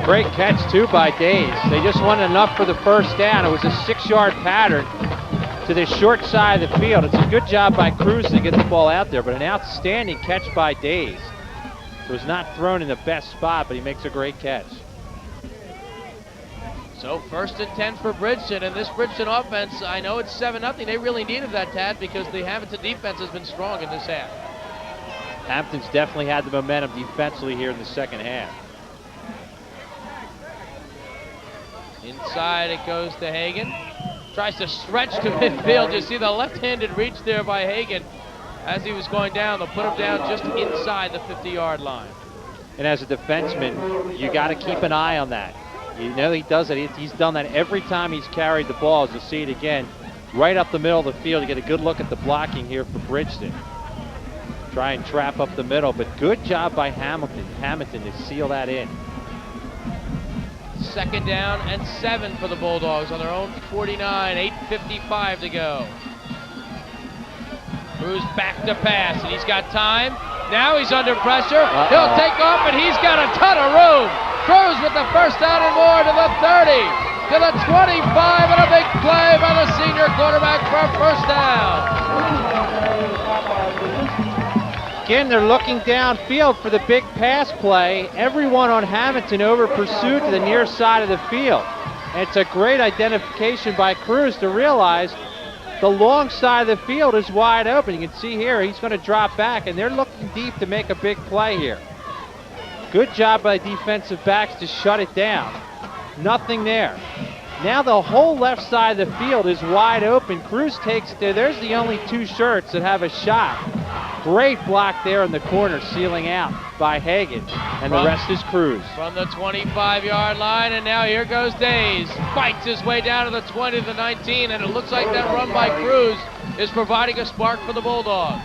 Great catch, too, by Days. They just wanted enough for the first down. It was a 6-yard pattern to the short side of the field. It's a good job by Cruz to get the ball out there, but an outstanding catch by Days. It was not thrown in the best spot, but he makes a great catch. So 1st and 10 for Bridgeton, and this Bridgeton offense, I know it's 7-0. They really needed that, Tad, because the Hammonton defense has been strong in this half. Hampton's definitely had the momentum defensively here in the second half. Inside it goes to Hagan. Tries to stretch to midfield. You see the left-handed reach there by Hagan. As he was going down, they'll put him down just inside the 50-yard line. And as a defenseman, you got to keep an eye on that. You know he does it. He's done that every time he's carried the ball. As you'll see it again, right up the middle of the field. You get a good look at the blocking here for Bridgeton. Try and trap up the middle, but good job by Hammonton to seal that in. 2nd down and 7 for the Bulldogs on their own 49, 8:55 to go. Cruz back to pass, and he's got time. Now he's under pressure. He'll take off, and he's got a ton of room. Cruz with the first down and more to the 30, to the 25, and a big play by the senior quarterback for a first down. Again, they're looking downfield for the big pass play. Everyone on Hammonton over pursued to the near side of the field. And it's a great identification by Cruz to realize the long side of the field is wide open. You can see here he's going to drop back, and they're looking deep to make a big play here. Good job by defensive backs to shut it down. Nothing there. Now the whole left side of the field is wide open. Cruz takes it there. There's the only 2 shirts that have a shot. Great block there in the corner, sealing out by Hagan. And the rest is Cruz. From the 25-yard line, and now here goes Days. Fights his way down to the 20 to the 19, and it looks like that run by Cruz is providing a spark for the Bulldogs.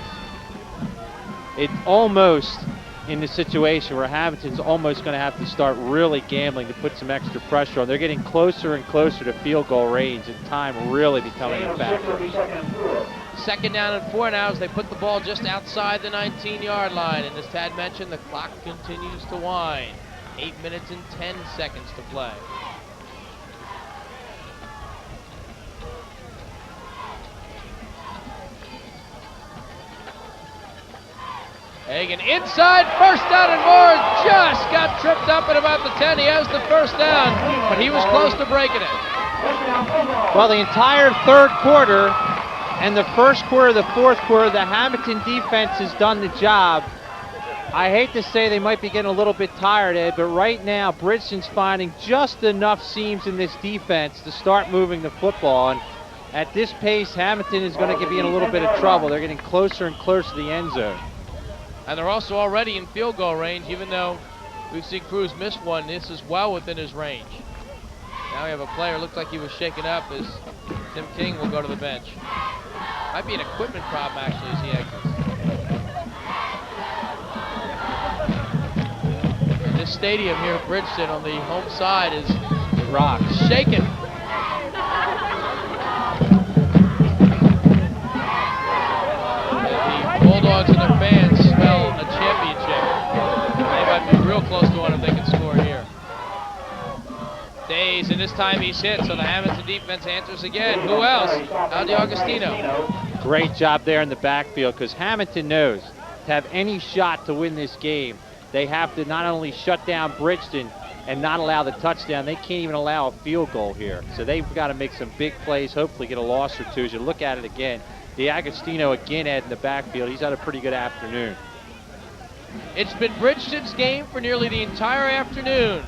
It's almost in the situation where Hammonton's almost going to have to start really gambling to put some extra pressure on. They're getting closer and closer to field goal range, and time really becoming a factor. 2nd down and 4 now as they put the ball just outside the 19-yard line. And as Tad mentioned, the clock continues to wind. 8 minutes and 10 seconds to play. Hagan inside, first down and more, just got tripped up at about the 10. He has the first down, but he was close to breaking it. Well, the entire 3rd quarter and the 1st quarter of the 4th quarter, the Hammonton defense has done the job. I hate to say they might be getting a little bit tired, Ed, but right now Bridgeton's finding just enough seams in this defense to start moving the football. And at this pace, Hammonton is going to be in a little bit of trouble. They're getting closer and closer to the end zone. And they're also already in field goal range, even though we've seen Cruz miss one. This is well within his range. Now we have a player, looks like he was shaken up as Tim King will go to the bench. Might be an equipment problem, actually, as he exits. This stadium here at Bridgeton on the home side is rocks. shaken. Bulldogs and their fans smell a championship. They might be real close to one if they can score here. Days, and this time he's hit, so the Hammonton defense answers again. Who else? Aldi Augustino. Great job there in the backfield, because Hammonton knows to have any shot to win this game, they have to not only shut down Bridgeton and not allow the touchdown, they can't even allow a field goal here. So they've got to make some big plays, hopefully get a loss or two. As you look at it again, Agostino again in the backfield. He's had a pretty good afternoon. It's been Bridgeton's game for nearly the entire afternoon.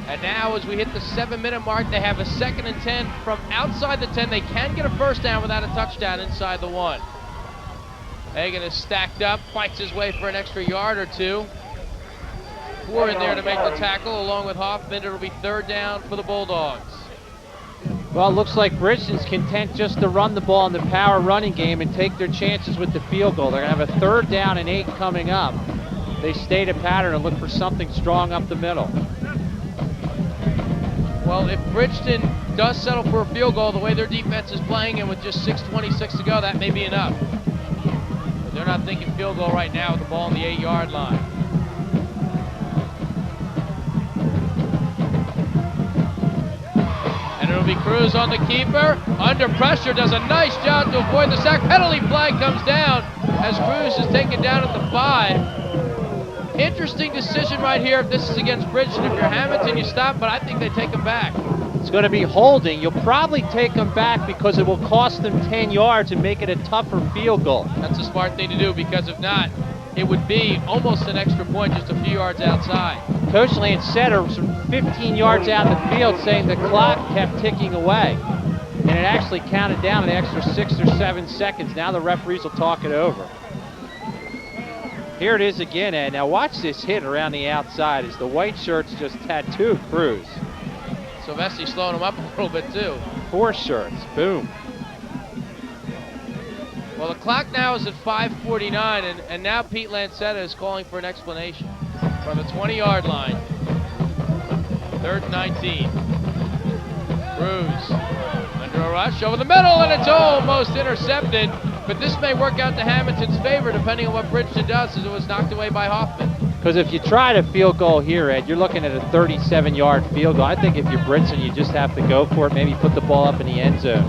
And now as we hit the 7-minute mark, they have a 2nd and 10 from outside the 10. They can get a first down without a touchdown inside the 1. Hagan is stacked up, fights his way for an extra yard or two. 4 in there to make the tackle along with Hoffman. It'll be 3rd down for the Bulldogs. Well, it looks like Bridgeton's content just to run the ball in the power running game and take their chances with the field goal. They're going to have a 3rd down and 8 coming up. They stay to pattern and look for something strong up the middle. Well, if Bridgeton does settle for a field goal the way their defense is playing, and with just 6:26 to go, that may be enough. But they're not thinking field goal right now with the ball on the 8-yard line. And it'll be Cruz on the keeper. Under pressure, does a nice job to avoid the sack. Penalty flag comes down as Cruz is taken down at the 5. Interesting decision right here if this is against Bridgeton. If you're Hammonton, you stop, but I think they take him back. It's going to be holding. You'll probably take them back because it will cost them 10 yards and make it a tougher field goal. That's a smart thing to do, because if not, it would be almost an extra point just a few yards outside. Coach Lancetta was 15 yards out in the field saying the clock kept ticking away. And it actually counted down an extra 6 or 7 seconds. Now the referees will talk it over. Here it is again, and now watch this hit around the outside as the white shirts just tattoo Cruz. Sylvester slowing him up a little bit too. 4 shirts, boom. Well, the clock now is at 5:49, and now Pete Lancetta is calling for an explanation from the 20-yard line. 3rd and 19. Cruz under a rush over the middle, and it's almost intercepted. But this may work out to Hammonton's favor depending on what Bridgeton does, as it was knocked away by Hoffman. Because if you try to field goal here, Ed, you're looking at a 37-yard field goal. I think if you're Bridgeton, you just have to go for it, maybe put the ball up in the end zone.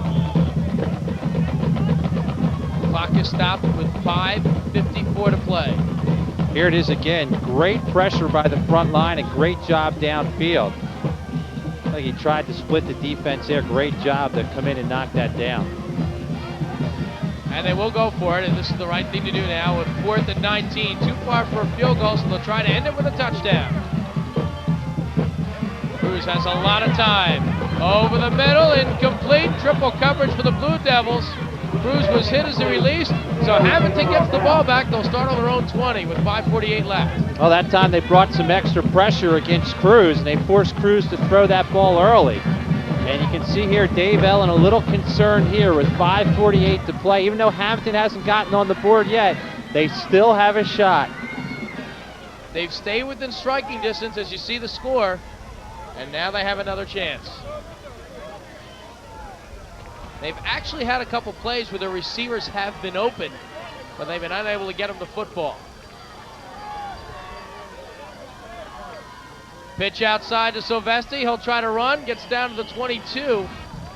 Clock is stopped with 5:54 to play. Here it is again. Great pressure by the front line and great job downfield. I think he tried to split the defense there. Great job to come in and knock that down. And they will go for it, and this is the right thing to do now with 4th and 19. Too far for a field goal, so they'll try to end it with a touchdown. Cruz has a lot of time. Over the middle, incomplete. Triple coverage for the Blue Devils. Cruz was hit as he released, so Hammonton gets the ball back. They'll start on their own 20 with 5:48 left. Well, that time they brought some extra pressure against Cruz, and they forced Cruz to throw that ball early. And you can see here Dave Ellen a little concerned here with 5:48 to play. Even though Hammonton hasn't gotten on the board yet, they still have a shot. They've stayed within striking distance as you see the score, and now they have another chance. They've actually had a couple plays where the receivers have been open, but they've been unable to get them the football. Pitch outside to Sylvester. He'll try to run, gets down to the 22.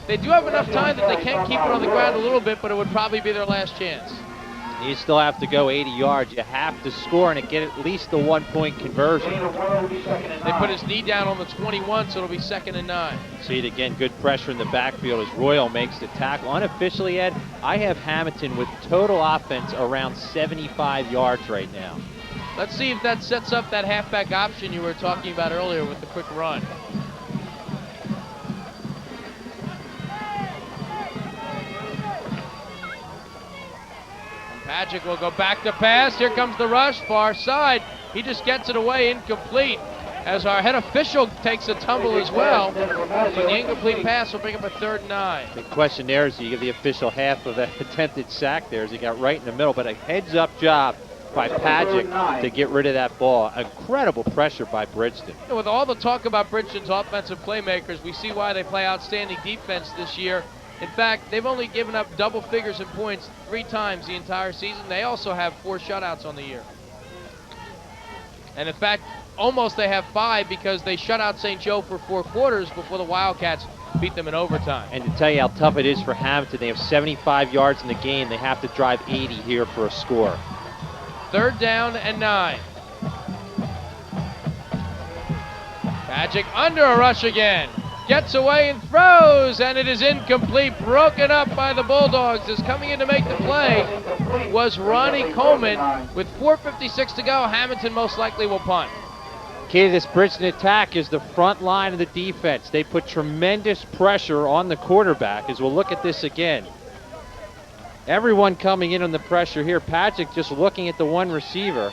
They do have enough time that they can keep it on the ground a little bit, but it would probably be their last chance. You still have to go 80 yards. You have to score and get at least a 1-point conversion. They put his knee down on the 21, so it'll be 2nd and 9. See it again, good pressure in the backfield as Royal makes the tackle. Unofficially, Ed, I have Hammonton with total offense around 75 yards right now. Let's see if that sets up that halfback option you were talking about earlier with the quick run. Patrick will go back to pass. Here comes the rush, far side. He just gets it away, incomplete, as our head official takes a tumble as well. So the incomplete pass will bring up a 3rd and 9. The question there is, do you give the official half of that attempted sack there as he got right in the middle, but a heads-up job by Pagic to get rid of that ball. Incredible pressure by Bridgeton. And with all the talk about Bridgeton's offensive playmakers, we see why they play outstanding defense this year. In fact, they've only given up double figures in points 3 times the entire season. They also have 4 shutouts on the year. And in fact, almost they have 5 because they shut out St. Joe for 4 quarters before the Wildcats beat them in overtime. And to tell you how tough it is for Hammonton, they have 75 yards in the game. They have to drive 80 here for a score. 3rd down and 9. Patrick under a rush again. Gets away and throws, and it is incomplete. Broken up by the Bulldogs. As coming in to make the play was Ronnie Coleman. With 4:56 to go, Hammonton most likely will punt. Key to this Bridgeton attack is the front line of the defense. They put tremendous pressure on the quarterback, as we'll look at this again. Everyone coming in on the pressure here. Patrick just looking at the one receiver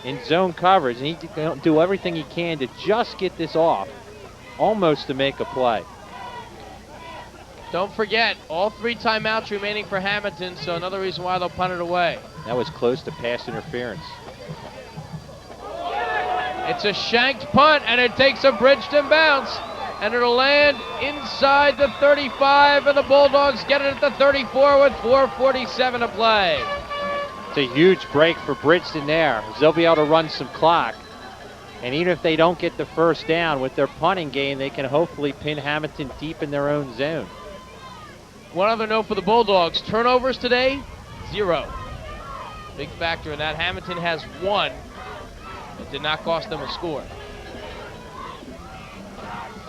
in zone coverage, and he can do everything he can to just get this off, almost to make a play. Don't forget, all 3 timeouts remaining for Hammonton, so another reason why they'll punt it away. That was close to pass interference. It's a shanked punt, and it takes a Bridgeton bounce, and it'll land inside the 35, and the Bulldogs get it at the 34 with 4:47 to play. It's a huge break for Bridgeton there, as they'll be able to run some clock. And even if they don't get the first down with their punting game, they can hopefully pin Hammonton deep in their own zone. One other note for the Bulldogs, turnovers today, 0. Big factor in that. Hammonton has 1. It did not cost them a score.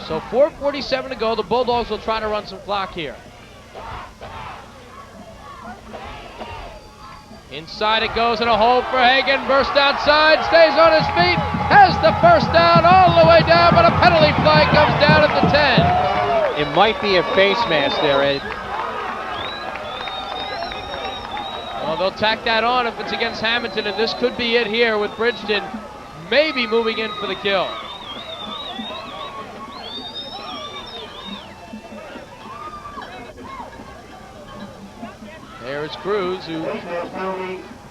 So 4:47 to go. The Bulldogs will try to run some clock here. Inside it goes, and a hold for Hagan. Burst outside, stays on his feet, has the first down all the way down, but a penalty flag comes down at the 10. It might be a face mask there, Ed. Well, they'll tack that on if it's against Hammonton, and this could be it here with Bridgeton maybe moving in for the kill. There is Cruz, who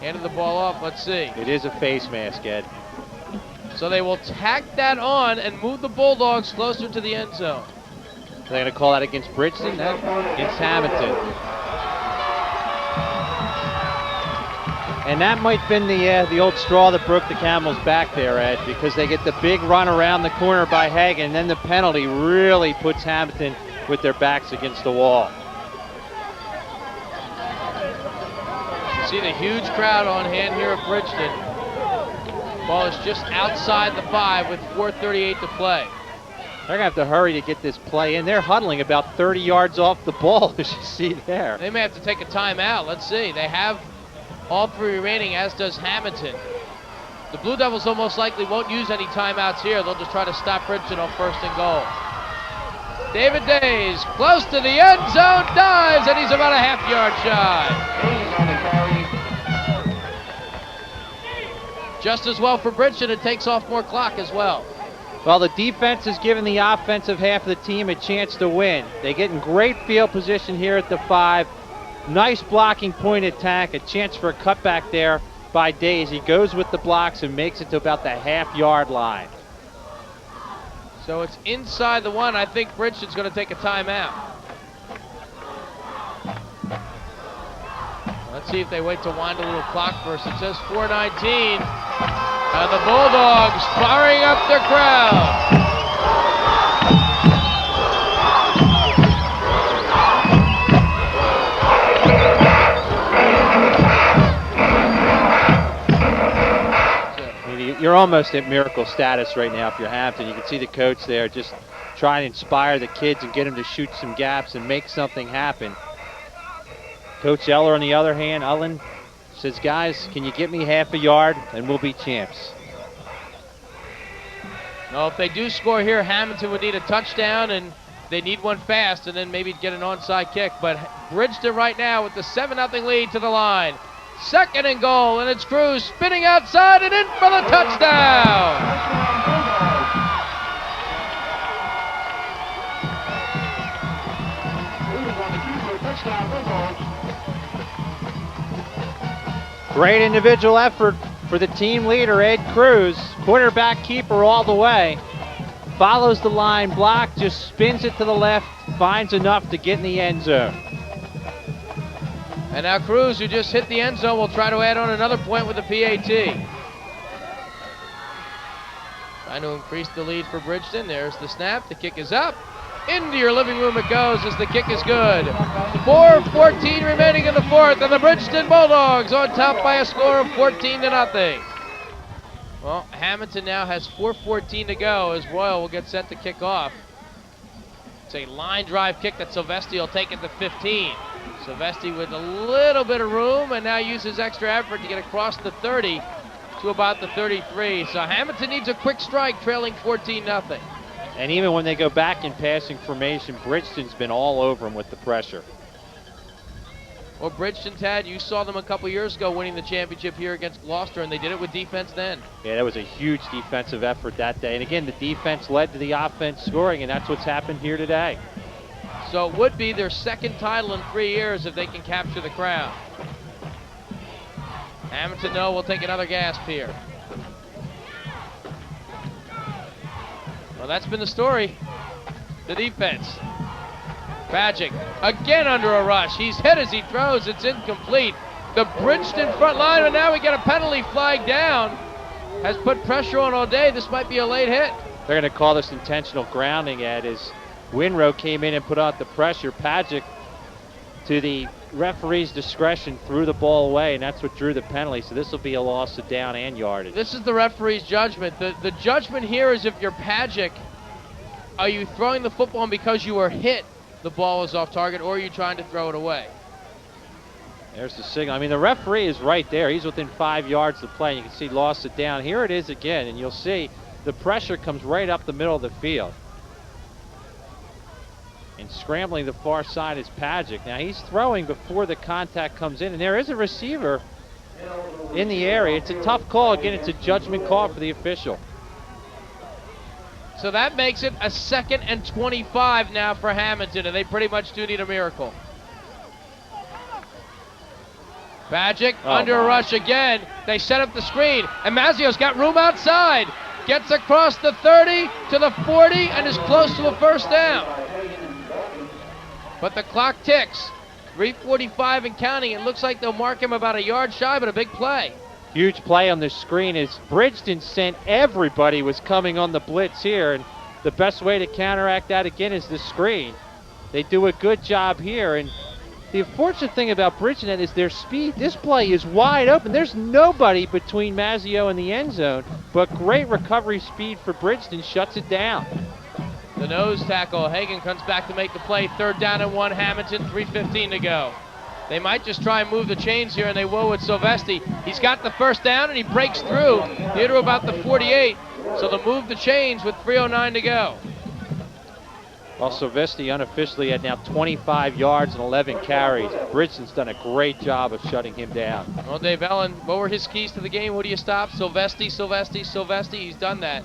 handed the ball off. Let's see. It is a face mask, Ed. So they will tack that on and move the Bulldogs closer to the end zone. They're going to call that against Bridgeton? No, against Hammonton. And that might have been the old straw that broke the camel's back there, Ed, because they get the big run around the corner by Hagan, and then the penalty really puts Hammonton with their backs against the wall. See the huge crowd on hand here at Bridgeton. Ball is just outside the 5 with 4:38 to play. They're going to have to hurry to get this play in. They're huddling about 30 yards off the ball, as you see there. They may have to take a timeout. Let's see. They have all 3 remaining, as does Hammonton. The Blue Devils almost likely won't use any timeouts here. They'll just try to stop Bridgeton on 1st and goal. David Days, close to the end zone, dives, and he's about a half-yard shy. Just as well for Bridgeton, it takes off more clock as well. Well, the defense is giving the offensive half of the team a chance to win. They get in great field position here at the 5. Nice blocking point attack, a chance for a cutback there by Days. He goes with the blocks and makes it to about the half-yard line. So it's inside the 1. I think Bridgeton's going to take a timeout. Let's see if they wait to wind a little clock first. It says 4:19. And the Bulldogs firing up their crowd. You're almost at miracle status right now if you're Hammonton. You can see the coach there just trying to inspire the kids and get them to shoot some gaps and make something happen. Coach Eller, on the other hand, Ullen says, guys, can you get me half a yard and we'll be champs. No, if they do score here, Hammonton would need a touchdown, and they need one fast, and then maybe get an onside kick. But Bridgeton right now with the 7-0 lead to the line. 2nd and goal, and it's Cruz spinning outside and in for the touchdown. Great individual effort for the team leader, Ed Cruz. Quarterback keeper all the way. follows the line block, just spins it to the left, finds enough to get in the end zone. And now Cruz, who just hit the end zone, will try to add on another point with the PAT. Trying to increase the lead for Bridgeton. There's the snap. The kick is up. Into your living room it goes as the kick is good. 4:14 remaining in the fourth, and the Bridgeton Bulldogs on top by a score of 14-0. Well, Hammonton now has 4:14 to go as Royal will get set to kick off. It's a line drive kick that Silvestri will take at the 15. Silvestri with a little bit of room and now uses extra effort to get across the 30 to about the 33. So Hammonton needs a quick strike, trailing 14-0. And even when they go back in passing formation, Bridgeton's been all over them with the pressure. Well, Bridgeton, Tad, you saw them a couple years ago winning the championship here against Gloucester, and they did it with defense then. Yeah, that was a huge defensive effort that day. And again, the defense led to the offense scoring, and that's what's happened here today. So it would be their second title in 3 years if they can capture the crowd. Hammonton, though, will take another gasp here. Well, that's been the story. The defense. Pagic again under a rush. He's hit as he throws. It's incomplete. The Bridgeton front line, and now we get a penalty flag down. Has put pressure on all day. This might be a late hit. They're going to call this intentional grounding, Ed, as Winrow came in and put out the pressure. Pagic, to the referee's discretion, threw the ball away, and that's what drew the penalty. So this will be a loss of down and yardage. This is the referee's judgment. The judgment here is if you're Pagic, are you throwing the football and because you were hit, the ball is off target, or are you trying to throw it away? There's the signal. I mean, the referee is right there. He's within 5 yards of the play. You can see lost it down. Here it is again, and you'll see the pressure comes right up the middle of the field. And scrambling the far side is Pagic. Now he's throwing before the contact comes in, and there is a receiver in the area. It's a tough call. Again, it's a judgment call for the official. So that makes it a 2nd and 25 now for Hammonton, and they pretty much do need a miracle. Pagic under a rush again. They set up the screen, and Mazzio's got room outside. Gets across the 30 to the 40 and is close to a first down. But the clock ticks. 3:45 and counting. It looks like they'll mark him about a yard shy, but a big play. Huge play on the screen as Bridgeton sent everybody was coming on the blitz here, and the best way to counteract that again is the screen. They do a good job here, and the unfortunate thing about Bridgeton is their speed. This play is wide open. There's nobody between Mazzio and the end zone, but great recovery speed for Bridgeton shuts it down. The nose tackle, Hagan comes back to make the play. 3rd down and 1, Hammonton, 3:15 to go. They might just try and move the chains here, and they will with Silvestri. He's got the first down, and he breaks through near to about the 48. So they'll move the chains with 3:09 to go. Well, Silvestri unofficially had now 25 yards and 11 carries. Bridgeton's done a great job of shutting him down. Well, Dave Ellen, what were his keys to the game? Who do you stop? Silvestri, Silvestri, Silvestri. He's done that.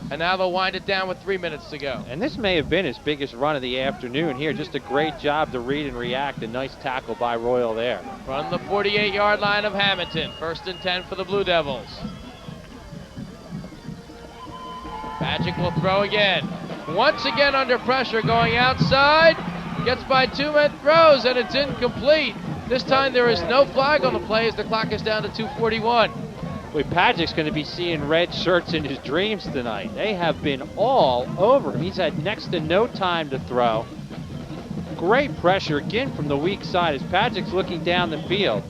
And now they'll wind it down with 3 minutes to go. And this may have been his biggest run of the afternoon here. Just a great job to read and react. A nice tackle by Royal there. From the 48-yard line of Hammonton. 1st and 10 for the Blue Devils. Pagic will throw again. Once again under pressure, going outside. Gets by 2 men, throws, and it's incomplete. This time there is no flag on the play as the clock is down to 2:41. Boy, Pagic's going to be seeing red shirts in his dreams tonight. They have been all over him. He's had next to no time to throw. Great pressure again from the weak side as Pagic's looking down the field.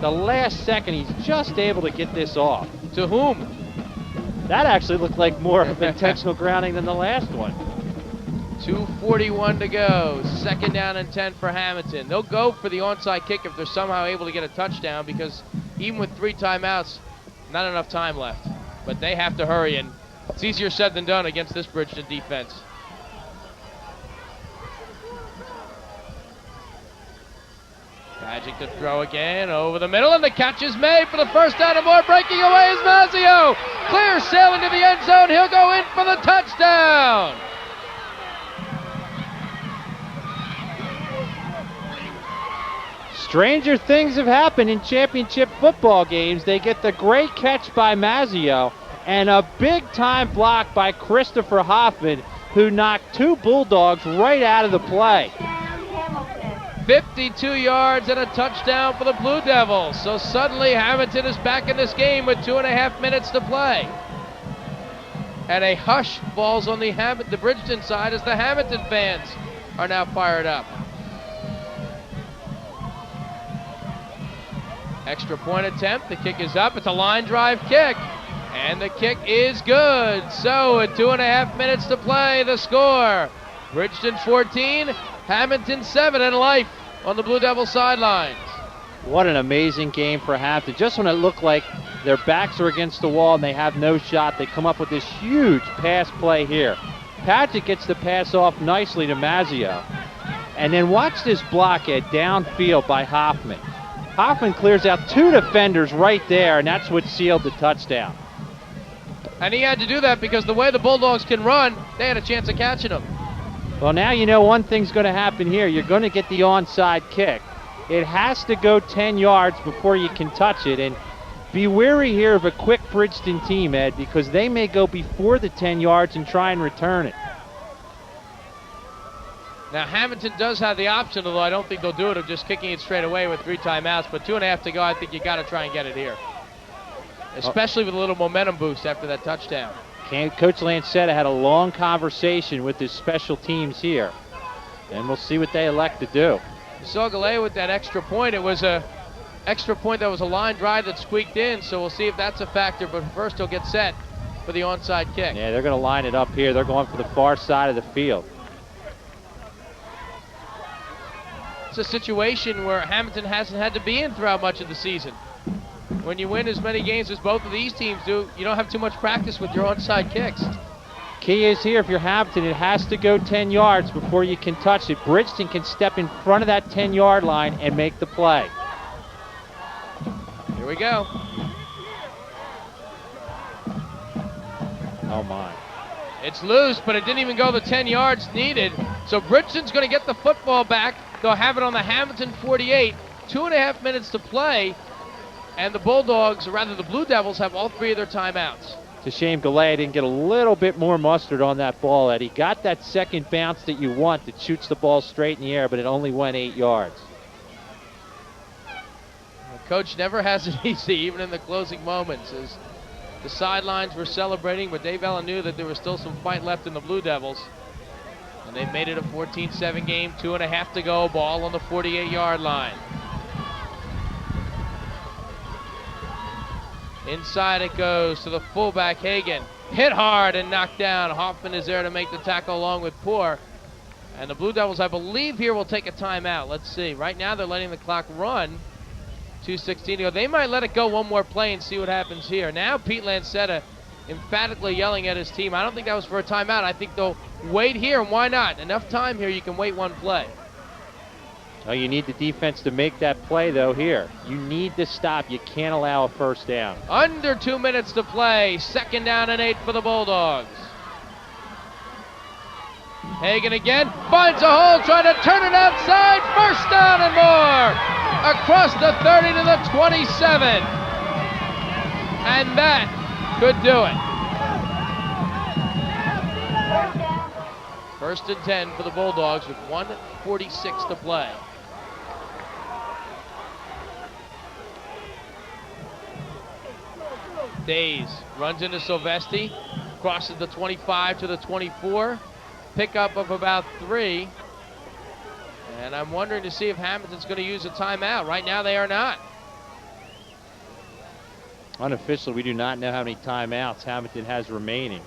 The last second, he's just able to get this off. To whom? That actually looked like more of intentional grounding than the last one. 2:41 to go. 2nd down and 10 for Hammonton. They'll go for the onside kick if they're somehow able to get a touchdown, because even with 3 timeouts, not enough time left. But they have to hurry, and it's easier said than done against this Bridgeton defense. Pagic to throw again over the middle, and the catch is made for the first down and more. Breaking away is Mazzio. Clear sailing to the end zone. He'll go in for the touchdown. Stranger things have happened in championship football games. They get the great catch by Mazzio, And a big-time block by Christopher Hoffman, who knocked 2 Bulldogs right out of the play. 52 yards and a touchdown for the Blue Devils. So suddenly Hammonton is back in this game with 2.5 minutes to play. And a hush falls on the Bridgeton side as the Hammonton fans are now fired up. Extra point attempt, the kick is up, it's a line drive kick. And the kick is good. So at 2.5 minutes to play, the score. Bridgeton 14, Hammonton 7 in life on the Blue Devil sidelines. What an amazing game for Hammonton. Just when it looked like their backs are against the wall and they have no shot, they come up with this huge pass play here. Patrick gets the pass off nicely to Mazzio. And then watch this block at downfield by Hoffman. Hoffman clears out 2 defenders right there, and that's what sealed the touchdown. And he had to do that because the way the Bulldogs can run, they had a chance of catching him. Well, now you know one thing's going to happen here. You're going to get the onside kick. It has to go 10 yards before you can touch it. And be wary here of a quick Bridgeton team, Ed, because they may go before the 10 yards and try and return it. Now, Hammonton does have the option, although I don't think they'll do it, of just kicking it straight away with 3 timeouts. But 2.5 to go, I think you got to try and get it here. Especially with a little momentum boost after that touchdown. Coach Lancetta had a long conversation with his special teams here. And we'll see what they elect to do. You saw Galea with that extra point. It was a extra point that was a line drive that squeaked in, so we'll see if that's a factor. But first he'll get set for the onside kick. Yeah, they're going to line it up here. They're going for the far side of the field. It's a situation where Hammonton hasn't had to be in throughout much of the season. When you win as many games as both of these teams do, you don't have too much practice with your onside kicks. Key is here, if you're Hammonton, it has to go 10 yards before you can touch it. Bridgeton can step in front of that 10-yard line and make the play. Here we go. Oh, my. It's loose, but it didn't even go the 10 yards needed. So Bridgeton's going to get the football back. They'll have it on the Hammonton 48. 2.5 minutes to play. And the Bulldogs, or rather the Blue Devils, have all 3 of their timeouts. It's a shame Galea didn't get a little bit more mustard on that ball, Eddie. Got that second bounce that you want that shoots the ball straight in the air, but it only went 8 yards. The coach never has it easy, even in the closing moments, as the sidelines were celebrating, but Dave Ellen knew that there was still some fight left in the Blue Devils. And they've made it a 14-7 game, 2.5 to go, ball on the 48-yard line. Inside it goes to the fullback, Hagan. Hit hard and knocked down. Hoffman is there to make the tackle along with Poor. And the Blue Devils, I believe, here will take a timeout. Let's see. Right now they're letting the clock run. 2:16 to go. They might let it go one more play and see what happens here. Now Pete Lancetta emphatically yelling at his team. I don't think that was for a timeout. I think they'll wait here, and why not? Enough time here, you can wait one play. Oh, you need the defense to make that play, though, here. You need to stop. You can't allow a first down. Under 2 minutes to play. 2nd down and 8 for the Bulldogs. Hagan again. Finds a hole, trying to turn it outside. 1st down and more. Across the 30 to the 27. And that could do it. 1st and 10 for the Bulldogs with 1:46 to play. Days runs into Silvesti, crosses the 25 to the 24, pickup of about 3. And I'm wondering to see if Hammonton's going to use a timeout. Right now they are not. Unofficially, we do not know how many timeouts Hammonton has remaining.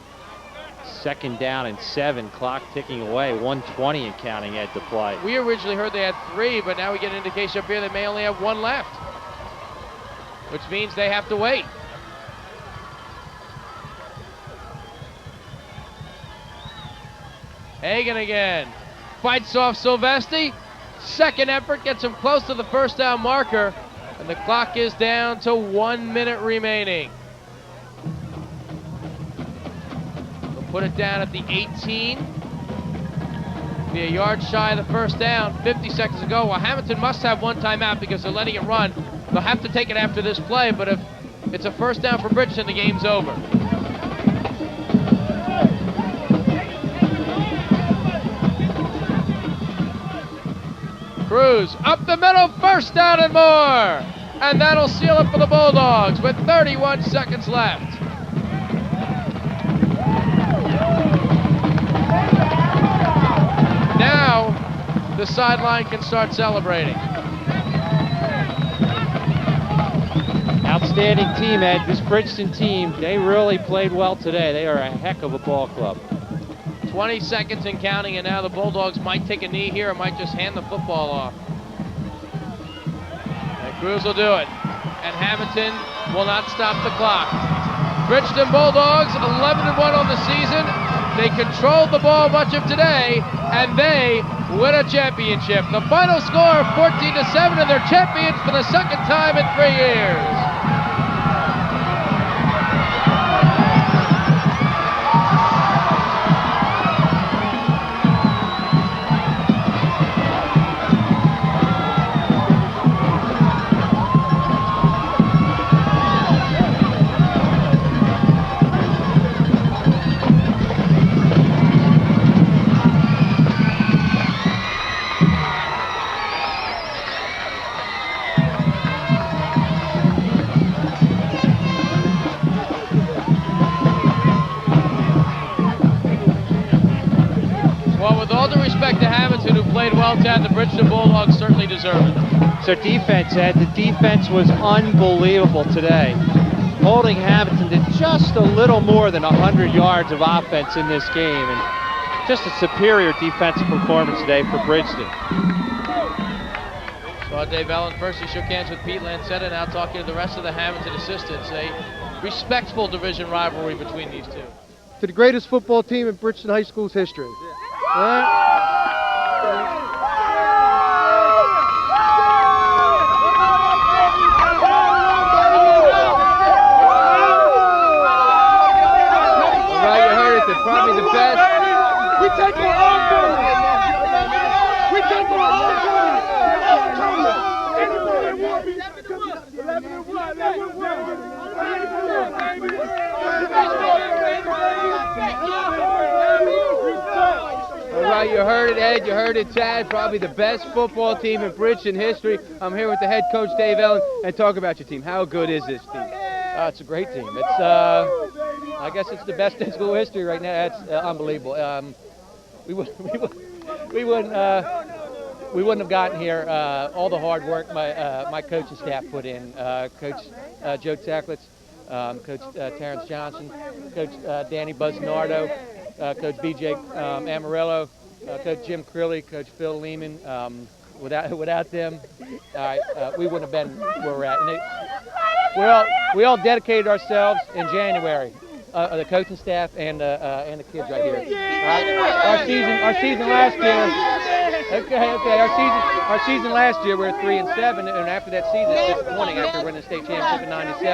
2nd down and 7, clock ticking away, 1:20 and counting at the play. We originally heard they had 3, but now we get an indication up here they may only have 1 left, which means they have to wait. Hagan again. Fights off Silvesti. 2nd effort gets him close to the 1st down marker. And the clock is down to 1 minute remaining. We'll put it down at the 18. Be a yard shy of the 1st down. 50 seconds to go. Well, Hammonton must have 1 timeout because they're letting it run. They'll have to take it after this play, but if it's a 1st down for Bridgeton, the game's over. Cruz, up the middle, first down and more. And that'll seal it for the Bulldogs with 31 seconds left. Now, the sideline can start celebrating. Outstanding team, Ed. This Bridgeton team, they really played well today. They are a heck of a ball club. 20 seconds and counting, and now the Bulldogs might take a knee here or might just hand the football off. And Cruz will do it. And Hammonton will not stop the clock. Bridgeton Bulldogs, 11-1 on the season. They controlled the ball much of today, and they win a championship. The final score, 14-7, and they're champions for the second time in 3 years. To Hammonton, who played well, Tad, the Bridgeton Bulldogs certainly deserve it. So defense, Ed, the defense was unbelievable today. Holding Hammonton to just a little more than 100 yards of offense in this game, and just a superior defensive performance today for Bridgeton. Saw Dave Ellen first. He shook hands with Pete Lancetta, now talking to the rest of the Hammonton assistants. A respectful division rivalry between these two. To the greatest football team in Bridgeton High School's history. Probably the best. We take on offense. We take on offense. Anybody want me? 11-1. All right, you heard it, Ed. You heard it, Tad. Probably the best football team in Bridgeton history. I'm here with the head coach, Dave Ellen, and talk about your team. How good is this team? It's a great team. It's I guess it's the best in school history right now. It's unbelievable. We wouldn't have gotten here. All the hard work my coaching staff put in. Coach Joe Tacklitz, Coach Terrence Johnson, Coach Danny Busnardo, Coach BJ Amarillo, Coach Jim Crilly, Coach Phil Lehman. Without them, we wouldn't have been where we're at. And we all dedicated ourselves in January. The coaching staff and the kids right here. Our season last year. Our season last year we were 3-7, and after that season it's disappointing after winning the state championship in '97.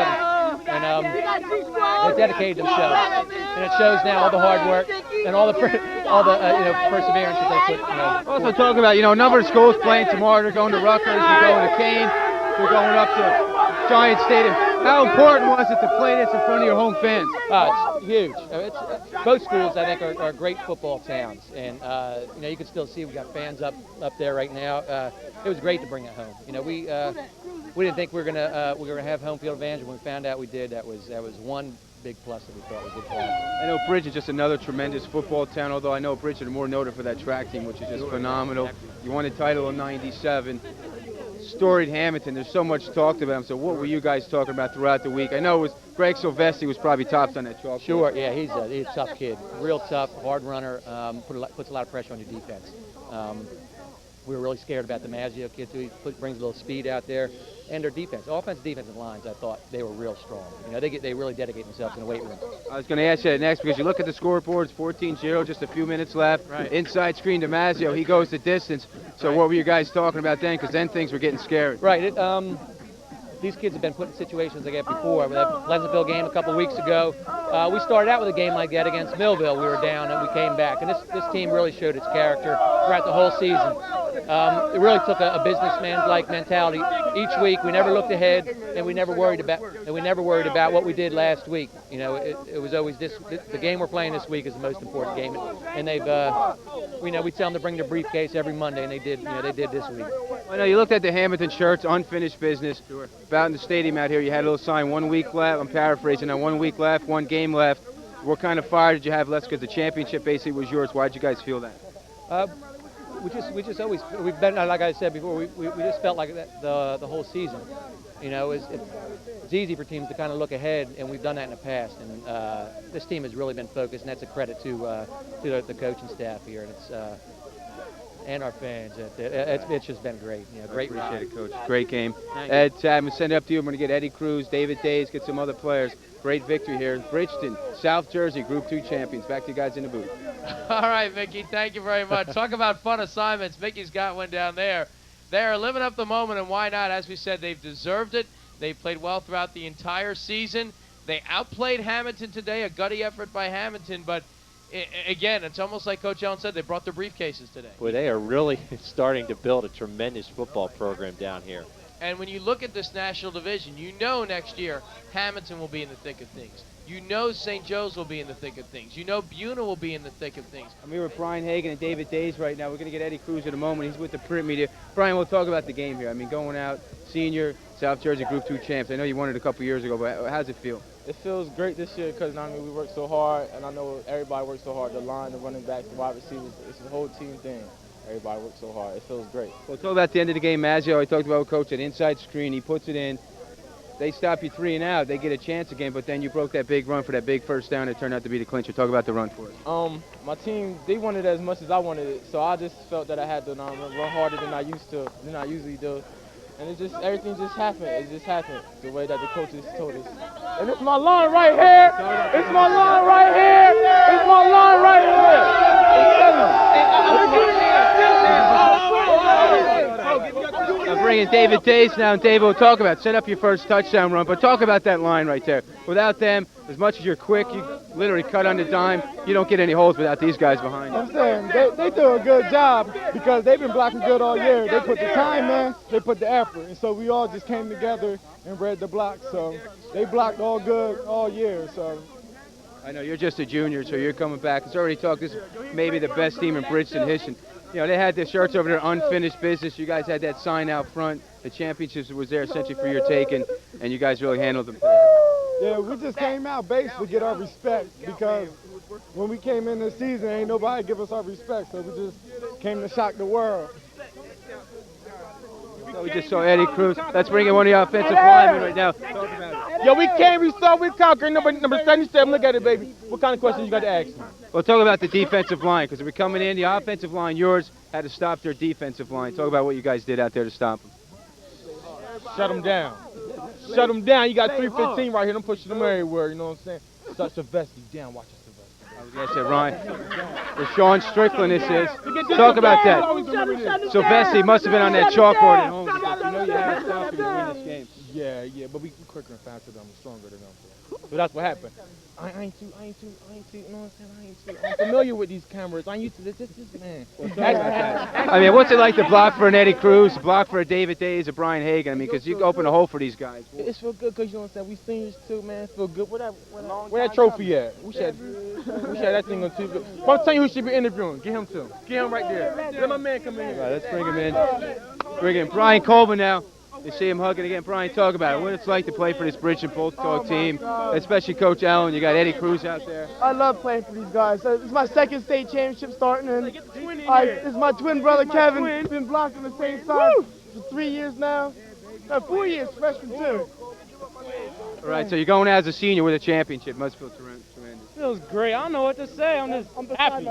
And they dedicated themselves, and it shows now all the hard work and all the perseverance that they put. Also talking about a number of schools playing tomorrow. They're going to Rutgers. They're going to Kane. They're going up to Giant Stadium. How important was it to play this in front of your home fans? It's huge. Both schools, I think, are great football towns, and you can still see we got fans up there right now. It was great to bring it home. We didn't think we were gonna have home field advantage. When we found out we did, that was one big plus that we thought we did have. I know Bridgeton is just another tremendous football town. Although I know Bridgeton are more noted for that track team, which is just phenomenal. You won the title in '97. Storied Hammonton, there's so much talked about him. So what were you guys talking about throughout the week? I know it was Greg Silvestri was probably tops on that chalkboard. Sure, yeah, he's a tough kid, real tough, hard runner, puts a lot of pressure on your defense. We were really scared about the Mazzio kid too. He brings a little speed out there, and their defense, offensive defensive lines. I thought they were real strong. They really dedicate themselves in the weight room. I was going to ask you that next because you look at the scoreboards, 14-0, just a few minutes left. Right. Inside screen to Mazzio, he goes the distance. So what were you guys talking about then? Because then things were getting scary. Right. These kids have been put in situations like that before. With that Pleasantville game a couple of weeks ago, we started out with a game like that against Millville. We were down and we came back. And this team really showed its character throughout the whole season. it really took a businessman's-like mentality. Each week, we never looked ahead, and we never worried about what we did last week. You know, it was always the game we're playing this week is the most important game, and they've we tell them to bring their briefcase every Monday, and they did. They did this week. I know you looked at the Hammonton shirts, unfinished business. Sure. About in the stadium out here, you had a little sign, 1 week left. I'm paraphrasing now, 1 week left, 1 game left. What kind of fire did you have left? Because the championship basically was yours. Why did you guys feel that? We've been, like I said before, we just felt like that the whole season. You know, it's easy for teams to kind of look ahead, and we've done that in the past. And this team has really been focused, and that's a credit to the coaching staff here, and and our fans. It's just been great. You know, great. Appreciate it, Coach. Great game. Ed, I'm going to send it up to you. I'm going to get Eddie Cruz, David Days, get some other players. Great victory here in Bridgeton, South Jersey, Group 2 champions. Back to you guys in the booth. All right, Mickey, thank you very much. Talk about fun assignments. Mickey's got one down there. They are living up the moment, and why not? As we said, they've deserved it. They've played well throughout the entire season. They outplayed Hammonton today, a gutty effort by Hammonton, but again, it's almost like Coach Allen said, they brought their briefcases today. Boy, they are really starting to build a tremendous football program down here. And when you look at this national division, you know next year Hammonton will be in the thick of things. You know St. Joe's will be in the thick of things. You know Buna will be in the thick of things. I'm here with Brian Hagan and David Days right now. We're going to get Eddie Cruz in a moment. He's with the print media. Brian, we'll talk about the game here. I mean, going out, senior, South Jersey Group 2 champs. I know you won it a couple years ago, but how does it feel? It feels great this year because we worked so hard, and I know everybody worked so hard. The line, the running backs, the wide receivers, it's a whole team thing. Everybody worked so hard. It feels great. Well, talk about the end of the game. Mazzio, I talked about with Coach, that inside screen. He puts it in. They stop you 3 and out. They get a chance again, but then you broke that big run for that big first down. It turned out to be the clincher. Talk about the run for us. My team, they wanted it as much as I wanted it, so I just felt that I had to run harder than I usually do. And everything just happened. It just happened the way that the coaches told us. And it's my line right here. It's my line right here. It's my line right here. I'm bringing David Days now, and David will talk about set up your first touchdown run, but talk about that line right there. Without them, as much as you're quick, you literally cut on the dime. You don't get any holes without these guys behind you. I'm saying they do a good job because they've been blocking good all year. They put the time in, they put the effort, and so we all just came together and read the block. So they blocked all good all year. So I know you're just a junior, so you're coming back. It's already talked. This is maybe the best team in Bridgeton history. You know, they had their shirts over there, unfinished business. You guys had that sign out front. The championships was there essentially for your taking, and you guys really handled them today. yeah, we just came out basically to get our respect because when we came in this season, ain't nobody give us our respect, so we just came to shock the world. So we just saw Eddie Cruz. Let's bring in one of the offensive linemen right now. Talk about it. Yo, we came, we saw, we conquered. Number 77, look at it, baby. What kind of questions you got to ask me? Well, talk about the defensive line, because we're coming in. The offensive line, yours, had to stop their defensive line. Talk about what you guys did out there to stop them. Shut them down. Shut them down. You got 315 right here. I'm pushing them everywhere, you know what I'm saying? Such Sylvester, down, watch us, Sylvester. I was going to say, Ryan, Rashawn Strickland this is. Talk about that. Sylvester must have been on that chalkboard at home because you know you had to stop him to win this game. Yeah, but we quicker and faster than them, stronger than them. So that's what happened. I ain't too, you know what I'm saying? I'm familiar with these cameras. I'm used to this man. I mean, what's it like to block for an Eddie Cruz, block for a David Days, a Brian Hagan? I mean, because you open a hole for these guys. It's feel good because, you know what I'm saying, we seniors too, man. It feel good. Where that trophy at? We should that thing on TV. I'm telling you who should be interviewing. Get him too. Get him right there. Let my man come in here. All right, let's bring him in. Bring in Brian Colvin now. You see him hugging again. Brian, talk about it. What it's like to play for this Bridgeton Bulldog team, especially Coach Allen. You got Eddie Cruz out there. I love playing for these guys. It's my second state championship starting, and it's my twin brother Kevin. He's been blocking the same side for 3 years now. 4 years, freshman too. All right, so you're going out as a senior with a championship. Must feel tremendous. Feels great. I don't know what to say. I'm just happy.